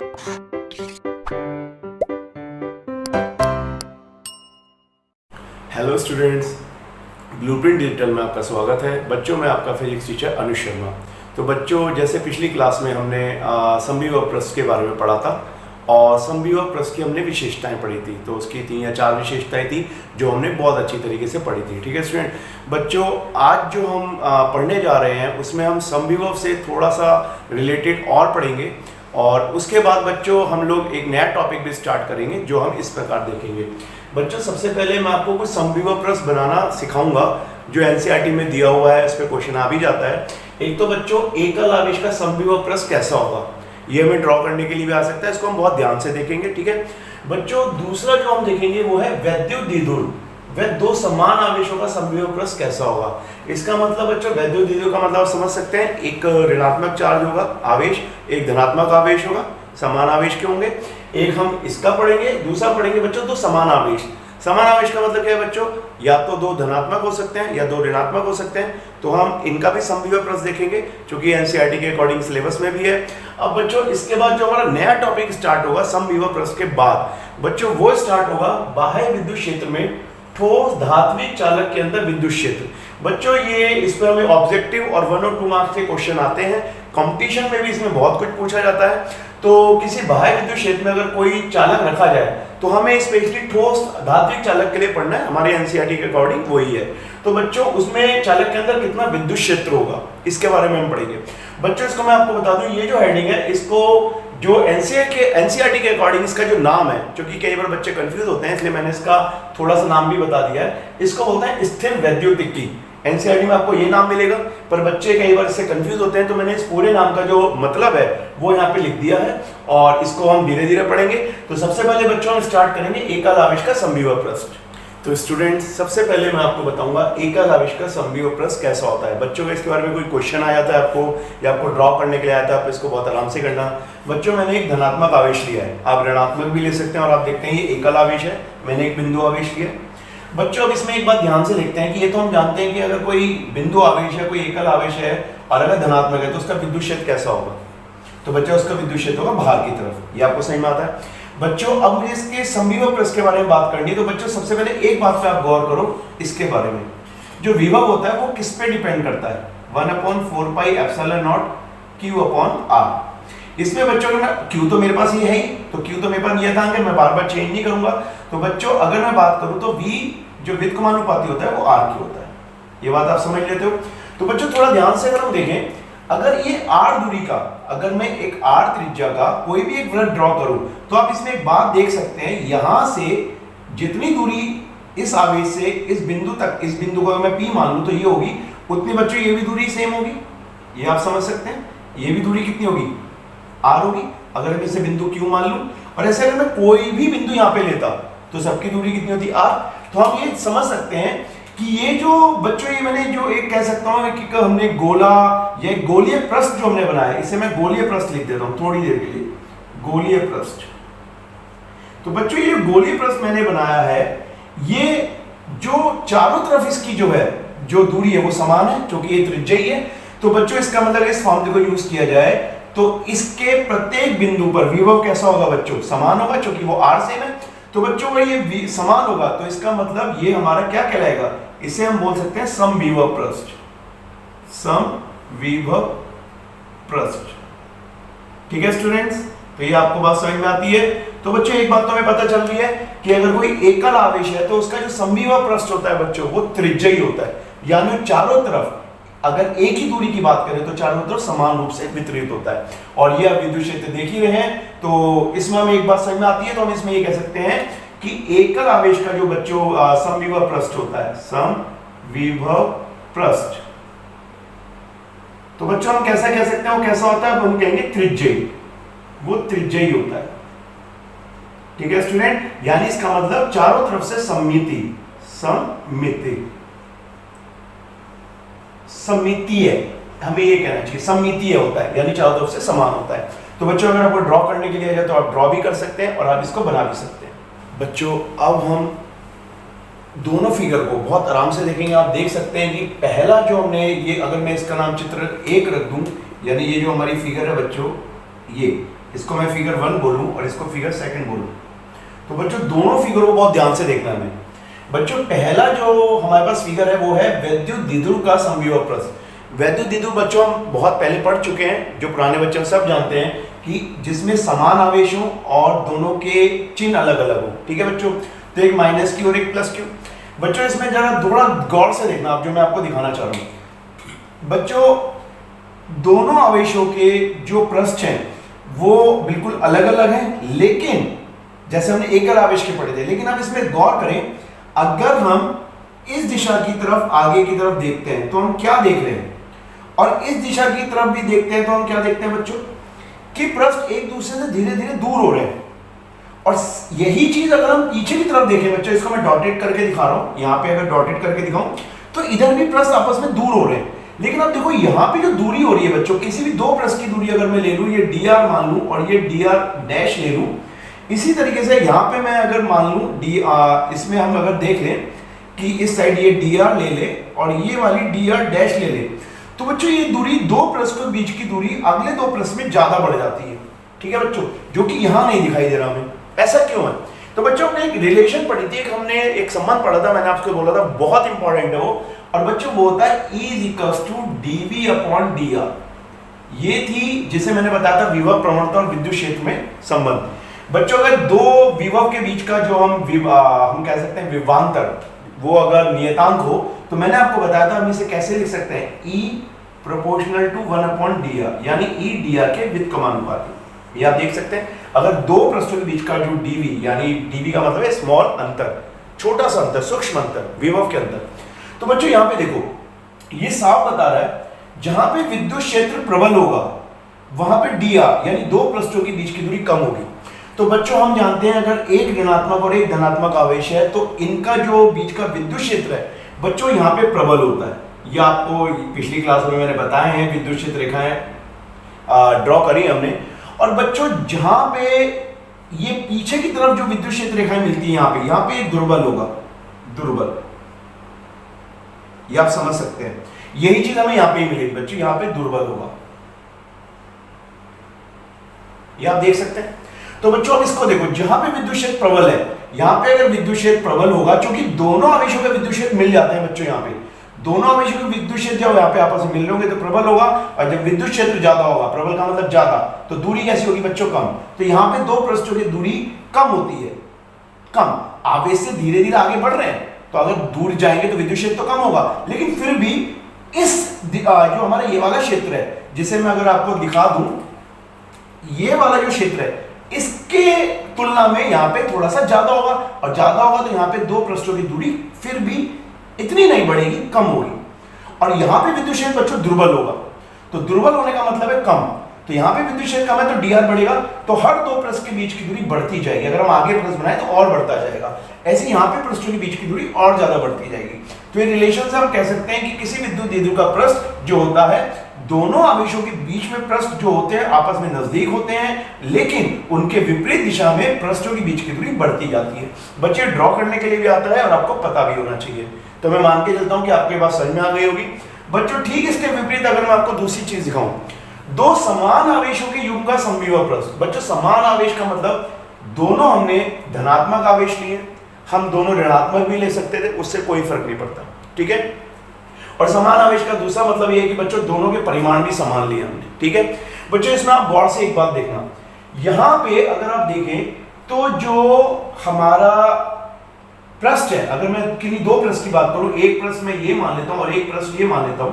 Hello students, blueprint digital में आपका स्वागत है। बच्चों, मैं आपका फिजिक्स टीचर अनुज शर्मा। तो बच्चों, जैसे पिछली क्लास में हमने समविभव प्रस्थ के बारे में पढ़ा था और समविभव प्रस्थ की हमने विशेषताएं पढ़ी थी। तो उसकी 3 या 4 विशेषताएं थी जो हमने बहुत अच्छी तरीके से पढ़ी थी। ठीक है स्टूडेंट। बच्चों, आज जो हम पढ़ने जा रहे हैं उसमें हम समविभव से थोड़ा सा रिलेटेड और पढ़ेंगे और उसके बाद बच्चों हम लोग एक नया टॉपिक भी स्टार्ट करेंगे जो हम इस प्रकार देखेंगे। बच्चों, सबसे पहले मैं आपको कुछ समविभव प्रस्थ बनाना सिखाऊंगा जो एनसीईआरटी में दिया हुआ है। इस पे क्वेश्चन आ भी जाता है। एक तो बच्चों, एकल आवेश का समविभव प्रस्थ कैसा होगा, ये हमें ड्रॉ करने के लिए भी आ सकता है। इसको हम बहुत ध्यान से देखेंगे। ठीक है बच्चों। दूसरा जो हम देखेंगे वो है वैद्युत द्विध्रुव व 2 समान आवेशों का समविभव प्रस्थ कैसा होगा। इसका मतलब बच्चों, वैद्युत द्विध्रुव का मतलब आप समझ सकते हैं, एक ऋणात्मक चार्ज होगा आवेश, एक धनात्मक आवेश होगा, समान आवेश के होंगे। एक हम इसका पढ़ेंगे, दूसरा पढ़ेंगे बच्चों 2 समान आवेश। समान आवेश का मतलब क्या है बच्चों, या तो 2 धनात्मक हो सकते हैं या 2 ऋणात्मक हो सकते हैं। तो हम इनका भी समविभव प्रस्थ देखेंगे क्योंकि एनसीईआरटी के अकॉर्डिंग सिलेबस में भी है। अब बच्चों, इसके बाद जो हमारा नया टॉपिक स्टार्ट होगा समविभव प्रस्थ के बाद बच्चों, वो स्टार्ट होगा बाह्य विद्युत क्षेत्र में ठोस धात्विक चालक के अंदर विद्युत क्षेत्र। बच्चों, ये इस पर हमें ऑब्जेक्टिव और 1 और 2 मार्क्स के क्वेश्चन आते हैं। कंपटीशन में भी इसमें बहुत कुछ पूछा जाता है। तो किसी बाह्य विद्युत क्षेत्र में अगर कोई चालक रखा जाए तो हमें स्पेशली ठोस धात्विक चालक के लिए पढ़ना है। हमारे एनसीईआरटी के अकॉर्डिंग वही है। तो बच्चों, उसमें चालक के अंदर कितना विद्युत क्षेत्र होगा इसके बारे में हम पढ़ेंगे। बच्चों, इसको मैं आपको बता दूं, ये जो हेडिंग है इसको जो एनसीईआरटी के अकॉर्डिंग इसका जो नाम है, क्योंकि कई बार बच्चे कंफ्यूज होते हैं इसलिए मैंने इसका थोड़ा सा नाम भी बता दिया है। इसको बोलते हैं स्थिर वैद्युतिकी। एनसीईआरटी में आपको ये नाम मिलेगा, पर बच्चे कई बार इससे कंफ्यूज होते हैं तो मैंने इस पूरे नाम का जो मतलब है वो यहाँ पे लिख दिया है और इसको हम धीरे धीरे पढ़ेंगे। तो सबसे पहले बच्चों हम स्टार्ट करेंगे एकल आवेश का समविभव प्रस्थ। तो स्टूडेंट्स, सबसे पहले मैं आपको बताऊंगा एकल आवेश का समविभव प्रस्थ कैसा होता है। बच्चों का इसके बारे में कोई क्वेश्चन आया था आपको या आपको ड्रॉ करने के लिए आया था, आप इसको बहुत आराम से करना। बच्चों, मैंने एक धनात्मक आवेश लिया है, आप ऋणात्मक भी ले सकते हैं और आप देखते हैं ये एकल आवेश है। मैंने एक बिंदु आवेश लिया। बच्चों, अब इसमें एक बात ध्यान से देखते हैं कि ये तो हम जानते हैं कि अगर कोई बिंदु आवेश है, कोई एकल आवेश है और अगर धनात्मक है तो उसका विद्युत क्षेत्र कैसा होगा। तो बच्चों, उसका विद्युत क्षेत्र होगा बाहर की तरफ। ये आपको समझ में आता है। बच्चों, अब मुझे इसके समविभव प्रस्थ के बारे में बात करनी है। तो बच्चों, सबसे पहले एक बात पे आप गौर करो इसके बारे में, जो विभव होता है वो किस पे डिपेंड करता है। 1/4 पाई एप्सिलॉन नॉट Q/R। इसमें बच्चों, Q तो मेरे पास ये है ही, तो Q तो मेरे पास ये था, मैं बार बार चेंज नहीं करूंगा। तो बच्चों, अगर मैं बात करूं तो V जो व्युत्क्रमानुपाती होता है वो R की होता है। ये बात आप समझ लेते हो। तो बच्चों, थोड़ा ध्यान से अगर हम देखें, अगर ये R दूरी का, अगर मैं एक R त्रिज्या का कोई भी एक वृत्त ड्रॉ करूं तो आप इसमें एक बात देख सकते हैं, यहां से जितनी दूरी इस आवेश से इस बिंदु तक, इस बिंदु को अगर मैं P मान लूं तो ये होगी, उतनी बच्चों ये भी दूरी सेम होगी। ये आप समझ सकते हैं, ये भी दूरी कितनी होगी, R होगी। अगर मैं इसे बिंदु Q मान लूं और ऐसे अगर मैं कोई भी बिंदु यहां पे लेता तो सबकी दूरी कितनी होती, R। तो हम ये समझ सकते हैं कि ये जो बच्चों, ये मैंने जो एक कह सकता हूं कि हमने गोला या गोलीय प्रस्थ जो हमने बनाया है, इसे मैं गोलीय प्रस्थ लिख देता हूं थोड़ी देर के लिए, गोलीय प्रस्थ। तो बच्चों, ये गोलीय प्रस्थ मैंने बनाया है, ये जो चारों तरफ इसकी जो है जो दूरी है वो समान है क्योंकि ये त्रिज्या ही है। तो बच्चों, इसका मतलब इस फॉर्मूले को यूज किया जाए तो इसके प्रत्येक बिंदु पर विभव कैसा होगा बच्चों, समान होगा क्योंकि वो R सेम है। तो बच्चों, अगर ये समान होगा तो इसका मतलब ये हमारा क्या कहलाएगा, इसे हम बोल सकते हैं समविभव प्रस्थ। समविभव प्रस्थ। ठीक है स्टूडेंट्स, तो ये आपको बात समझ में आती है। तो बच्चों, एक बात तो हमें पता चल रही है कि अगर कोई एकल आवेश है तो उसका जो समविभव प्रस्थ होता है बच्चों वो त्रिज्या ही होता है, यानी चारों तरफ अगर एक ही दूरी की बात करें तो चारों तरफ समान रूप से वितरित होता है। और ये आप विद्युत क्षेत्र देख ही रहे हैं, तो इसमें हमें एक बात समझ में आती है। तो हम इसमें ये कह सकते हैं कि एकल आवेश का जो बच्चों समविभव प्रस्थ होता है, समविभव प्रस्थ, तो बच्चों हम कैसा कह सकते हैं, वो कैसा होता है, हम कहेंगे त्रिज्यी, वो त्रिज्यी होता है। ठीक है स्टूडेंट, यानी इसका मतलब चारों तरफ से सममिति, सममिति, सममितीय, हमें ये कहना चाहिए सममितीय होता है, यानी चारों तरफ से समान होता है। तो बच्चों, अगर आपको ड्रॉ करने के लिए जाए तो आप ड्रॉ भी कर सकते हैं और आप इसको बना भी सकते हैं। बच्चों, अब हम दोनों फिगर को बहुत आराम से देखेंगे। आप देख सकते हैं कि पहला जो हमने ये, अगर मैं इसका नाम चित्र 1 रख दूं, यानी ये जो हमारी फिगर है बच्चों, ये इसको मैं फिगर 1 बोलूं और इसको फिगर 2 बोलूं, तो बच्चों दोनों फिगरों को बहुत ध्यान से देखना है। बच्चों पहला जो हमारे पास फिगर है वो है वैद्युत द्विध्रुव का समविभव प्रस्थ। वैद्युत द्विध्रुव बच्चों हम बहुत पहले पढ़ चुके हैं, जो पुराने बच्चे सब जानते हैं कि जिसमें समान आवेश हो और दोनों के चिन्ह अलग अलग हो। ठीक है बच्चों, तो एक माइनस क्यू और एक प्लस क्यू। बच्चों इसमें जरा थोड़ा गौर से देखना आप, जो मैं आपको दिखाना चाह रहा हूं। बच्चों दोनों आवेशों के जो पृष्ठ हैं वो बिल्कुल अलग अलग हैं, लेकिन जैसे हमने एकल आवेश के पढ़े थे, लेकिन अब इसमें गौर करें, अगर हम इस दिशा की तरफ आगे की तरफ देखते हैं तो हम क्या देख रहे हैं, और इस दिशा की तरफ भी देखते हैं तो हम क्या देखते हैं बच्चों, कि पृष्ठ एक दूसरे से धीरे धीरे दूर हो रहे हैं। और यही चीज अगर हम पीछे की तरफ देखें बच्चों, इसको मैं डॉटेड करके दिखा रहा हूं, यहां पे अगर डॉटेड करके दिखाऊं तो इधर भी पृष्ठ आपस में दूर हो रहे हैं। लेकिन अब देखो यहां पे जो दूरी हो रही है बच्चों, किसी भी दो पृष्ठ की दूरी अगर मैं ले लूं, ये dr मान लूं और ये dr डैश ले लूं, इसी तरीके से यहां पे मैं अगर मान लूं इसमें हम अगर देख लें कि इस साइड ये dr ले ले और ये वाली dr डैश ले ले, तो बच्चों ये दूरी दो पृष्ठों के बीच की दूरी अगले दो पृष्ठ में ज्यादा बढ़ जाती है। ठीक है बच्चों, जो कि यहां नहीं दिखाई दे रहा हमें। ऐसा क्यों है? तो बच्चों हमने एक रिलेशन पढ़ी थी, हमने एक संबंध पढ़ा था, मैंने आपको बोला था बहुत इंपॉर्टेंट है वो, और बच्चों वो होता है E = dV/dr। ये थी जिसे मैंने बताया था विभव प्रवणता और विद्युत क्षेत्र में संबंध। बच्चों अगर दो विभव के बीच का जो हम कह सकते हैं विभवांतर, वो अगर नियतांक हो, तो मैंने आपको बताया था हम इसे कैसे लिख सकते हैं, E = 1/dr, यानी E dr के व्युत्क्रमानुपाती। ये आप देख सकते हैं, अगर दो पृष्ठों के बीच का जो dv, यानी dv का मतलब है स्मॉल अंतर, छोटा सा अंतर, सूक्ष्म अंतर, विभव के अंतर। तो बच्चों यहां पे देखो, ये साफ बता रहा है जहां पे विद्युत क्षेत्र प्रबल होगा वहां पे dr यानी दो पृष्ठों के बीच की दूरी कम होगी। तो बच्चों हम जानते हैं अगर एक ऋणात्मक और एक धनात्मक आवेश है तो इनका जो बीच का विद्युत क्षेत्र है बच्चों यहाँ पे प्रबल होता है। ये आपको पिछली क्लास में मैंने बताए हैं, विद्युत क्षेत्र रेखाएं ड्रॉ करी हमने। और बच्चों जहां पे ये पीछे की तरफ जो विद्युत क्षेत्र रेखाएं मिलती है यहाँ पे दुर्बल होगा, दुर्बल, ये आप समझ सकते हैं। यही चीज हमें यहाँ पे ही मिलेगी बच्चों, यहाँ पे दुर्बल होगा, ये आप देख सकते हैं। तो बच्चों अब इसको देखो, जहां पे विद्युत क्षेत्र प्रबल है, यहाँ पे अगर विद्युत क्षेत्र प्रबल होगा, क्योंकि दोनों आवेशों के विद्युत क्षेत्र मिल जाते हैं बच्चों, यहाँ पे दोनों आवेशों के विद्युत क्षेत्र जब यहाँ पे आपस में मिल होंगे तो प्रबल होगा, और जब विद्युत क्षेत्र ज्यादा होगा, प्रबल का मतलब ज्यादा, तो दूरी कैसी होगी बच्चों, कम। तो यहाँ पे दो पृष्ठों की दूरी कम होती है, कम, आवेश से धीरे धीरे आगे बढ़ रहे हैं, तो अगर दूर जाएंगे तो विद्युत क्षेत्र तो कम होगा, लेकिन फिर भी इस जो हमारा ये वाला क्षेत्र है, जिसे मैं अगर आपको दिखा दूं, ये वाला जो क्षेत्र है इसके तुलना में यहाँ पे थोड़ा सा ज्यादा होगा, और ज्यादा होगा तो यहाँ पे दो पृष्ठों की दूरी फिर भी इतनी नहीं बढ़ेगी, कम होगी। और यहाँ पे विद्युत क्षेत्र बच्चों दुर्बल होगा, तो दुर्बल होने का मतलब है कम, तो यहाँ पे विद्युत क्षेत्र कम है तो dr बढ़ेगा, तो हर दो पृष्ठ के बीच की दूरी बढ़ती जाएगी। अगर हम आगे पृष्ठ बनाए तो और बढ़ता जाएगा, ऐसे यहाँ पे पृष्ठों के बीच की दूरी और ज्यादा बढ़ती जाएगी। तो ये रिलेशन से हम कह सकते हैं कि किसी विद्युत द्विध्रुव का पृष्ठ जो होता है, दोनों आवेशों के बीच में पृष्ठ जो होते हैं आपस में नजदीक होते हैं, लेकिन उनके विपरीत दिशा में पृष्ठों के बीच की दूरी बढ़ती जाती है। बच्चे ड्रॉ करने के लिए भी आता है और आपको पता भी होना चाहिए, तो मैं मान के चलता हूं कि आपके पास समझ में आ गई होगी। बच्चों ठीक इसके विपरीत अगर मैं आपको दूसरी चीज दिखाऊं, दो समान आवेशों के युग्म का समविभव पृष्ठ। बच्चों समान आवेश का मतलब दोनों हमने धनात्मक आवेश लिए, हम दोनों ऋणात्मक भी ले सकते थे, उससे कोई फर्क नहीं पड़ता। ठीक है, और समान आवेश का दूसरा मतलब यह है कि बच्चों दोनों के परिमाण भी समान लिए हमने। ठीक है बच्चों, इसमें आप गौर से एक बात देखना, यहां पे अगर आप देखें तो जो हमारा पृष्ठ है, अगर मैं किन्हीं दो पृष्ठ की बात करूं, एक पृष्ठ में ये मान लेता हूं और एक पृष्ठ ये मान लेता हूं,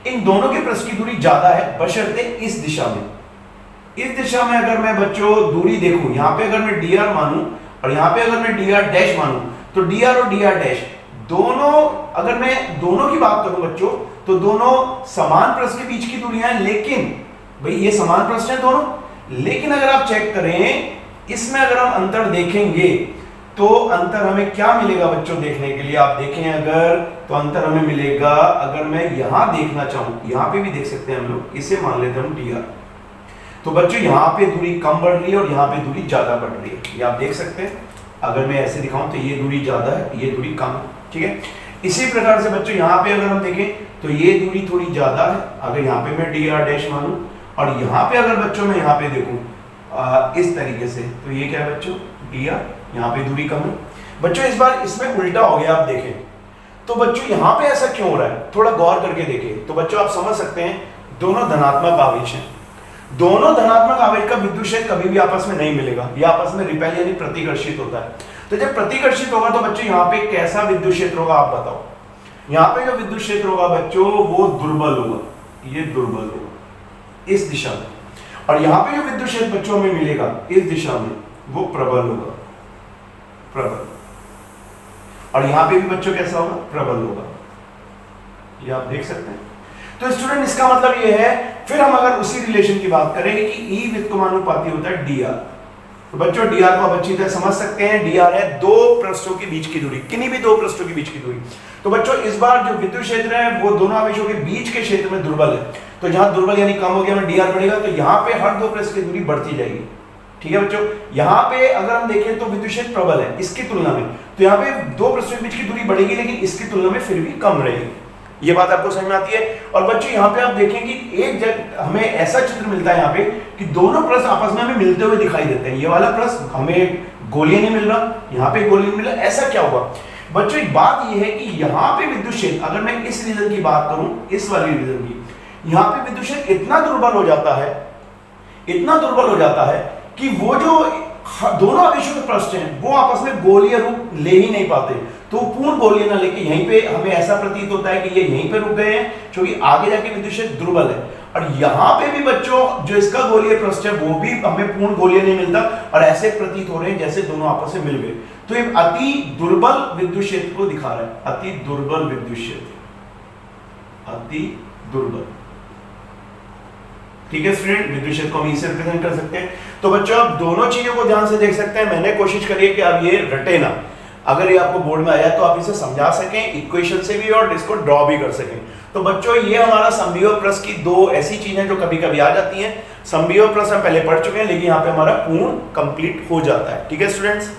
इन दोनों के पृष्ठ की दूरी ज्यादा है बशर्ते इस दिशा में। इस दिशा में अगर मैं बच्चों दूरी देखूं, यहां पे अगर मैं dr मानूं और यहां पे अगर मैं dr डैश मानूं, तो dr और dr डैश दोनों, अगर मैं दोनों की बात करूं बच्चों, तो दोनों समान पृष्ठ के बीच की दूरियां हैं, लेकिन भाई ये समान पृष्ठ हैं दोनों, लेकिन अगर आप चेक करें इसमें अगर हम अंतर देखेंगे तो अंतर हमें क्या मिलेगा बच्चों देखने के लिए, आप देखें अगर, तो अंतर हमें मिलेगा, अगर मैं यहां देखना चाहूं, यहां पे भी देख सकते हैं हम लोग, इसे मान लेते हैं हम dr, तो बच्चों यहां पे दूरी कम बढ़ रही है और यहां पे दूरी ज्यादा बढ़ रही है, ये आप देख सकते हैं। अगर मैं ऐसे दिखाऊं तो ये दूरी ज्यादा है, ये दूरी कम है। ठीक है, इसी प्रकार से बच्चों यहाँ पे अगर हम देखें तो ये दूरी थोड़ी ज्यादा है, अगर यहाँ पे मैं dr डैश मानूं, और यहाँ पे अगर बच्चों मैं यहाँ पे देखूं इस तरीके से, तो ये क्या है बच्चों, dr, यहाँ पे दूरी कम है। बच्चों इस बार इसमें उल्टा हो गया, आप देखें तो बच्चों यहाँ पे ऐसा क्यों हो रहा है, थोड़ा गौर करके देखें तो बच्चों आप समझ सकते हैं दोनों धनात्मक आवेश हैं। दोनों धनात्मक आवेश का विद्युत क्षेत्र कभी भी आपस में नहीं मिलेगा, ये आपस में रिपेल यानी प्रतिकर्षित होता है। तो जब प्रतिकर्षित होगा तो बच्चों यहाँ पे कैसा विद्युत क्षेत्र होगा आप बताओ। यहाँ पे जो विद्युत क्षेत्र होगा बच्चों वो दुर्बल होगा, ये दुर्बल होगा इस दिशा में, और यहाँ पे जो विद्युत क्षेत्र बच्चों में मिलेगा इस दिशा में वो प्रबल होगा, प्रबल। और यहाँ पे भी बच्चों कैसा होगा, प्रबल होगा, ये आप देख सकते हैं। तो स्टूडेंट इसका मतलब ये है, फिर हम अगर उसी रिलेशन की बात करें कि ई व्युत्क्रमानुपाती होता है dr, तो बच्चों dr को आप अच्छी तरह समझ सकते हैं, dr है दो पृष्ठों के बीच की दूरी, किन्हीं भी दो पृष्ठों के बीच की दूरी। तो बच्चों इस बार जो विद्युत क्षेत्र है वो दोनों आवेशों के बीच के क्षेत्र में दुर्बल है, तो जहां दुर्बल यानी कम हो गया में dr बढ़ेगा, तो यहाँ पे हर दो पृष्ठ की दूरी बढ़ती जाएगी। ठीक है बच्चों, यहाँ पे अगर हम देखें तो विद्युत क्षेत्र प्रबल है इसकी तुलना में, तो यहाँ पे दो पृष्ठों के बीच की दूरी बढ़ेगी लेकिन इसकी तुलना में फिर भी कम रहेगी। ये बात आपको समझ में आती है। और बच्चों यहाँ पे आप देखें कि एक जगह हमें ऐसा चित्र मिलता है यहाँ पे कि दोनों पृष्ठ आपस में हमें मिलते हुए दिखाई देते हैं। ये वाला पृष्ठ हमें गोलीय नहीं मिल रहा, यहाँ पे गोलीय मिल रहा, ऐसा क्या हुआ बच्चों। एक बात ये है कि यहाँ पे विद्युत क्षेत्र, अगर मैं इस रीजन की बात करूं, इस वाली रीजन की, यहाँ पे विद्युत क्षेत्र इतना दुर्बल हो जाता है, इतना दुर्बल हो जाता है कि वो जो दोनों आवेशों के पृष्ठ हैं वो आपस में गोलीय रूप ले ही नहीं पाते, तो पूर्ण गोलीय ना लेके यहीं पे हमें ऐसा प्रतीत होता है कि ये यहीं पे रुक गए हैं, क्योंकि आगे जाके विद्युत क्षेत्र दुर्बल है। और यहाँ पे भी बच्चों जो इसका गोलीय पृष्ठ है वो भी हमें पूर्ण गोलीय नहीं मिलता, और ऐसे प्रतीत हो रहे हैं जैसे दोनों आपस में मिल गए। तो ये अति दुर्बल विद्युत क्षेत्र को दिखा रहा है, अति दुर्बल विद्युत क्षेत्र, अति दुर्बल। ठीक है स्टूडेंट, विद्युत क्षेत्र को हम इसे रिप्रेजेंट कर सकते हैं। तो बच्चों आप दोनों चीजों को ध्यान से देख सकते हैं। मैंने कोशिश करी है कि आप ये रटे ना, अगर ये आपको बोर्ड में आया तो आप इसे समझा सकें इक्वेशन से भी और इसको ड्रॉ भी कर सकें। तो बच्चों ये हमारा समविभव प्रश्न की दो ऐसी चीजें जो कभी कभी आ जाती हैं। समविभव प्रश्न हम पहले पढ़ चुके हैं, लेकिन यहाँ पे हमारा पूर्ण कंप्लीट हो जाता है। ठीक है स्टूडेंट्स,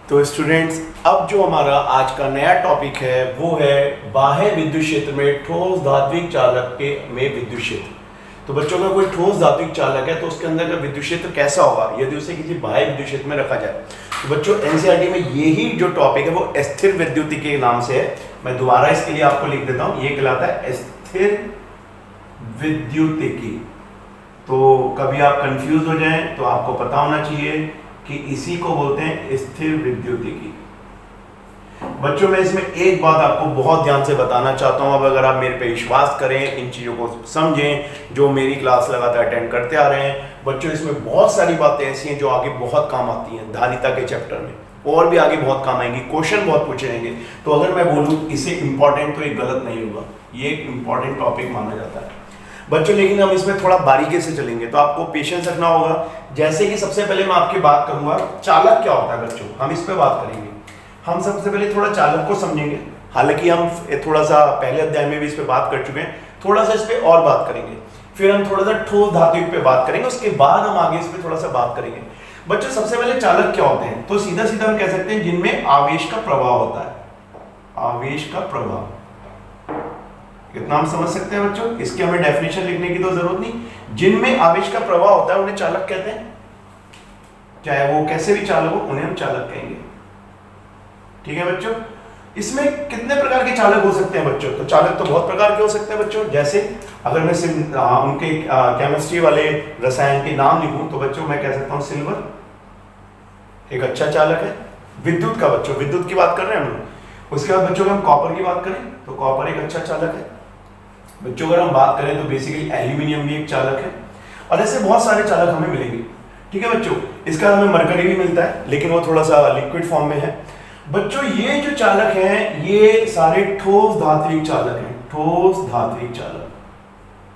तो स्टूडेंट्स अब जो हमारा आज का नया टॉपिक है वो है बाह्य विद्युत क्षेत्र में ठोस धात्विक चालक के में विद्युत क्षेत्र। तो बच्चों का कोई ठोस धात्विक चालक है तो उसके अंदर का विद्युत क्षेत्र कैसा होगा यदि उसे किसी बाह्य विद्युत क्षेत्र में रखा जाए। तो बच्चों एनसीईआरटी में यही जो टॉपिक है वो स्थिर विद्युतिकी के नाम से है। मैं दोबारा इसके लिए आपको लिख देता हूँ, ये कहलाता है स्थिर विद्युतिकी। तो कभी आप कंफ्यूज हो जाएं तो आपको पता होना चाहिए कि इसी को बोलते हैं स्थिर विद्युतिकी। बच्चों मैं इसमें एक बात आपको बहुत ध्यान से बताना चाहता हूं, अब अगर आप मेरे पे विश्वास करें, इन चीज़ों को समझें, जो मेरी क्लास लगातार अटेंड करते आ रहे हैं बच्चों, इसमें बहुत सारी बातें ऐसी हैं जो आगे बहुत काम आती हैं। धारिता के चैप्टर में और भी आगे बहुत काम आएंगी, क्वेश्चन बहुत पूछे जाएंगे। तो अगर मैं बोलूँ इसे इंपॉर्टेंट तो ये गलत नहीं होगा, ये एक इंपॉर्टेंट टॉपिक माना जाता है बच्चों। लेकिन हम इसमें थोड़ा बारीकी से चलेंगे तो आपको पेशेंस रखना होगा। जैसे कि सबसे पहले मैं आपकी बात करूंगा चालक क्या होता है बच्चों, हम इस पर बात करेंगे। हम सबसे पहले थोड़ा चालक को समझेंगे, हालांकि हम थोड़ा सा पहले अध्याय में भी इस पे बात कर चुके हैं, थोड़ा सा इस पे और बात करेंगे। फिर हम थोड़ा सा ठोस धात्विक पे बात करेंगे, उसके बाद हम आगे इस पे थोड़ा सा बात करेंगे। बच्चों सबसे पहले चालक क्या होते हैं, तो सीधा सीधा हम कह सकते हैं जिनमें आवेश का प्रवाह होता है, आवेश का प्रवाह। इतना हम समझ सकते हैं बच्चों, इसके हमें डेफिनेशन लिखने की तो जरूरत नहीं। जिनमें आवेश का प्रवाह होता है उन्हें चालक कहते हैं, चाहे वो कैसे भी चालक हो उन्हें हम चालक कहेंगे। ठीक है बच्चों, इसमें कितने प्रकार के चालक हो सकते हैं बच्चों, तो चालक तो बहुत प्रकार के हो सकते हैं बच्चों। जैसे अगर मैं उनके केमिस्ट्री वाले रसायन के नाम लिखूं तो बच्चों मैं कह सकता हूं सिल्वर एक अच्छा चालक है। विद्युत का बच्चों, विद्युत की बात कर रहे हैं हम लोग। उसके बाद बच्चों हम कॉपर की बात करें तो कॉपर एक अच्छा चालक है बच्चों। अगर हम बात करें तो बेसिकली एल्यूमिनियम भी एक चालक है, और ऐसे बहुत सारे चालक हमें मिलेंगे। ठीक है बच्चों, इसका हमें मरकरी भी मिलता है लेकिन वो थोड़ा सा लिक्विड फॉर्म में है। बच्चों ये जो चालक हैं ये सारे ठोस धात्विक चालक हैं, ठोस धात्विक चालक,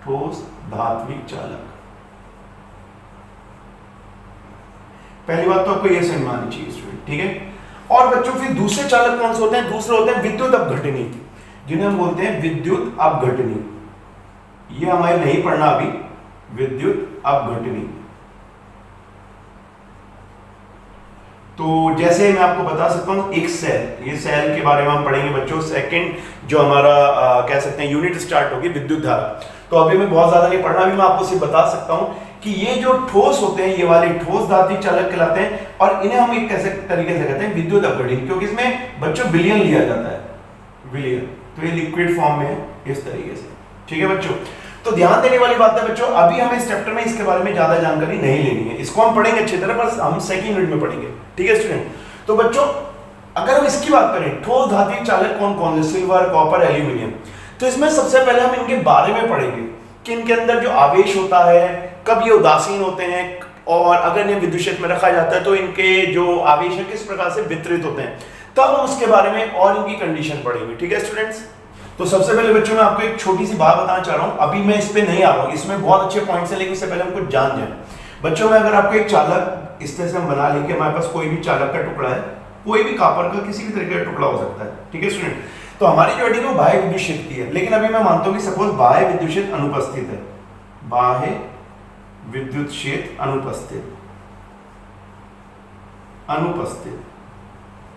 ठोस धात्विक चालक। पहली बात तो आपको ये समझ में आनी चाहिए स्टूडेंट। ठीक है, और बच्चों फिर दूसरे चालक कौन से होते हैं, दूसरे होते हैं विद्युत अपघटनी, जिन्हें हम बोलते हैं विद्युत अपघटनी। ये हमें नहीं पढ़ना अभी, विद्युत अपघटनी। तो जैसे मैं आपको बता सकता हूं एक सेल, ये सेल के बारे में हम पढ़ेंगे बच्चों। सेकंड जो हमारा कह सकते हैं यूनिट स्टार्ट होगी विद्युत धारा। तो अभी मैं बहुत ज्यादा नहीं पढ़ना, अभी मैं आपको सिर्फ बता सकता हूं कि ये जो ठोस होते हैं, ये वाले ठोस धात्विक चालक कहलाते हैं, और इन्हें हम एक कैसे तरीके से कहते हैं विद्युत अपघटन, क्योंकि इसमें बच्चों विलयन लिया जाता है, विलयन, तो ये लिक्विड फॉर्म में है इस तरीके से। ठीक है बच्चों, तो ध्यान देने वाली बात है बच्चों, अभी हमें इस चैप्टर में इसके बारे में ज्यादा जानकारी नहीं लेनी है, इसको हम पढ़ेंगे अच्छी तरह, बस हम सेकंड यूनिट में पढ़ेंगे। ठीक है स्टूडेंट, तो बच्चों अगर हम इसकी बात करें, ठोस धात्विक चालक कौन कौन से, सिल्वर, कॉपर, एल्यूमिनियम, तो इसमें सबसे पहले हम इनके बारे में पढ़ेंगे कि इनके अंदर जो आवेश होता है, कब ये उदासीन होते हैं, और अगर इन्हें विद्युत क्षेत्र में रखा जाता है तो इनके जो आवेश है किस प्रकार से वितरित होते हैं, तब हम उसके बारे में और इनकी कंडीशन पढ़ेंगे। ठीक है स्टूडेंट्स, तो सबसे पहले बच्चों मैं आपको एक छोटी सी बात बताना चाह रहा हूं, अभी मैं इस पे नहीं आ रहा हूं, इसमें बहुत अच्छे पॉइंट्स हैं, लेकिन उससे पहले हमको जान जाए बच्चों। मैं अगर आपको एक चालक इस तरह से हम बना लें कि हमारे पास कोई भी चालक का टुकड़ा है, कोई भी कॉपर का किसी भी तरीके का टुकड़ा हो सकता है। ठीक है स्टूडेंट, तो हमारी जो हेडिंग है बाह्य विद्युत क्षेत्र की है, लेकिन अभी मैं मानता हूं कि सपोज बाह्य विद्युत क्षेत्र अनुपस्थित है, बाह्य विद्युत क्षेत्र अनुपस्थित,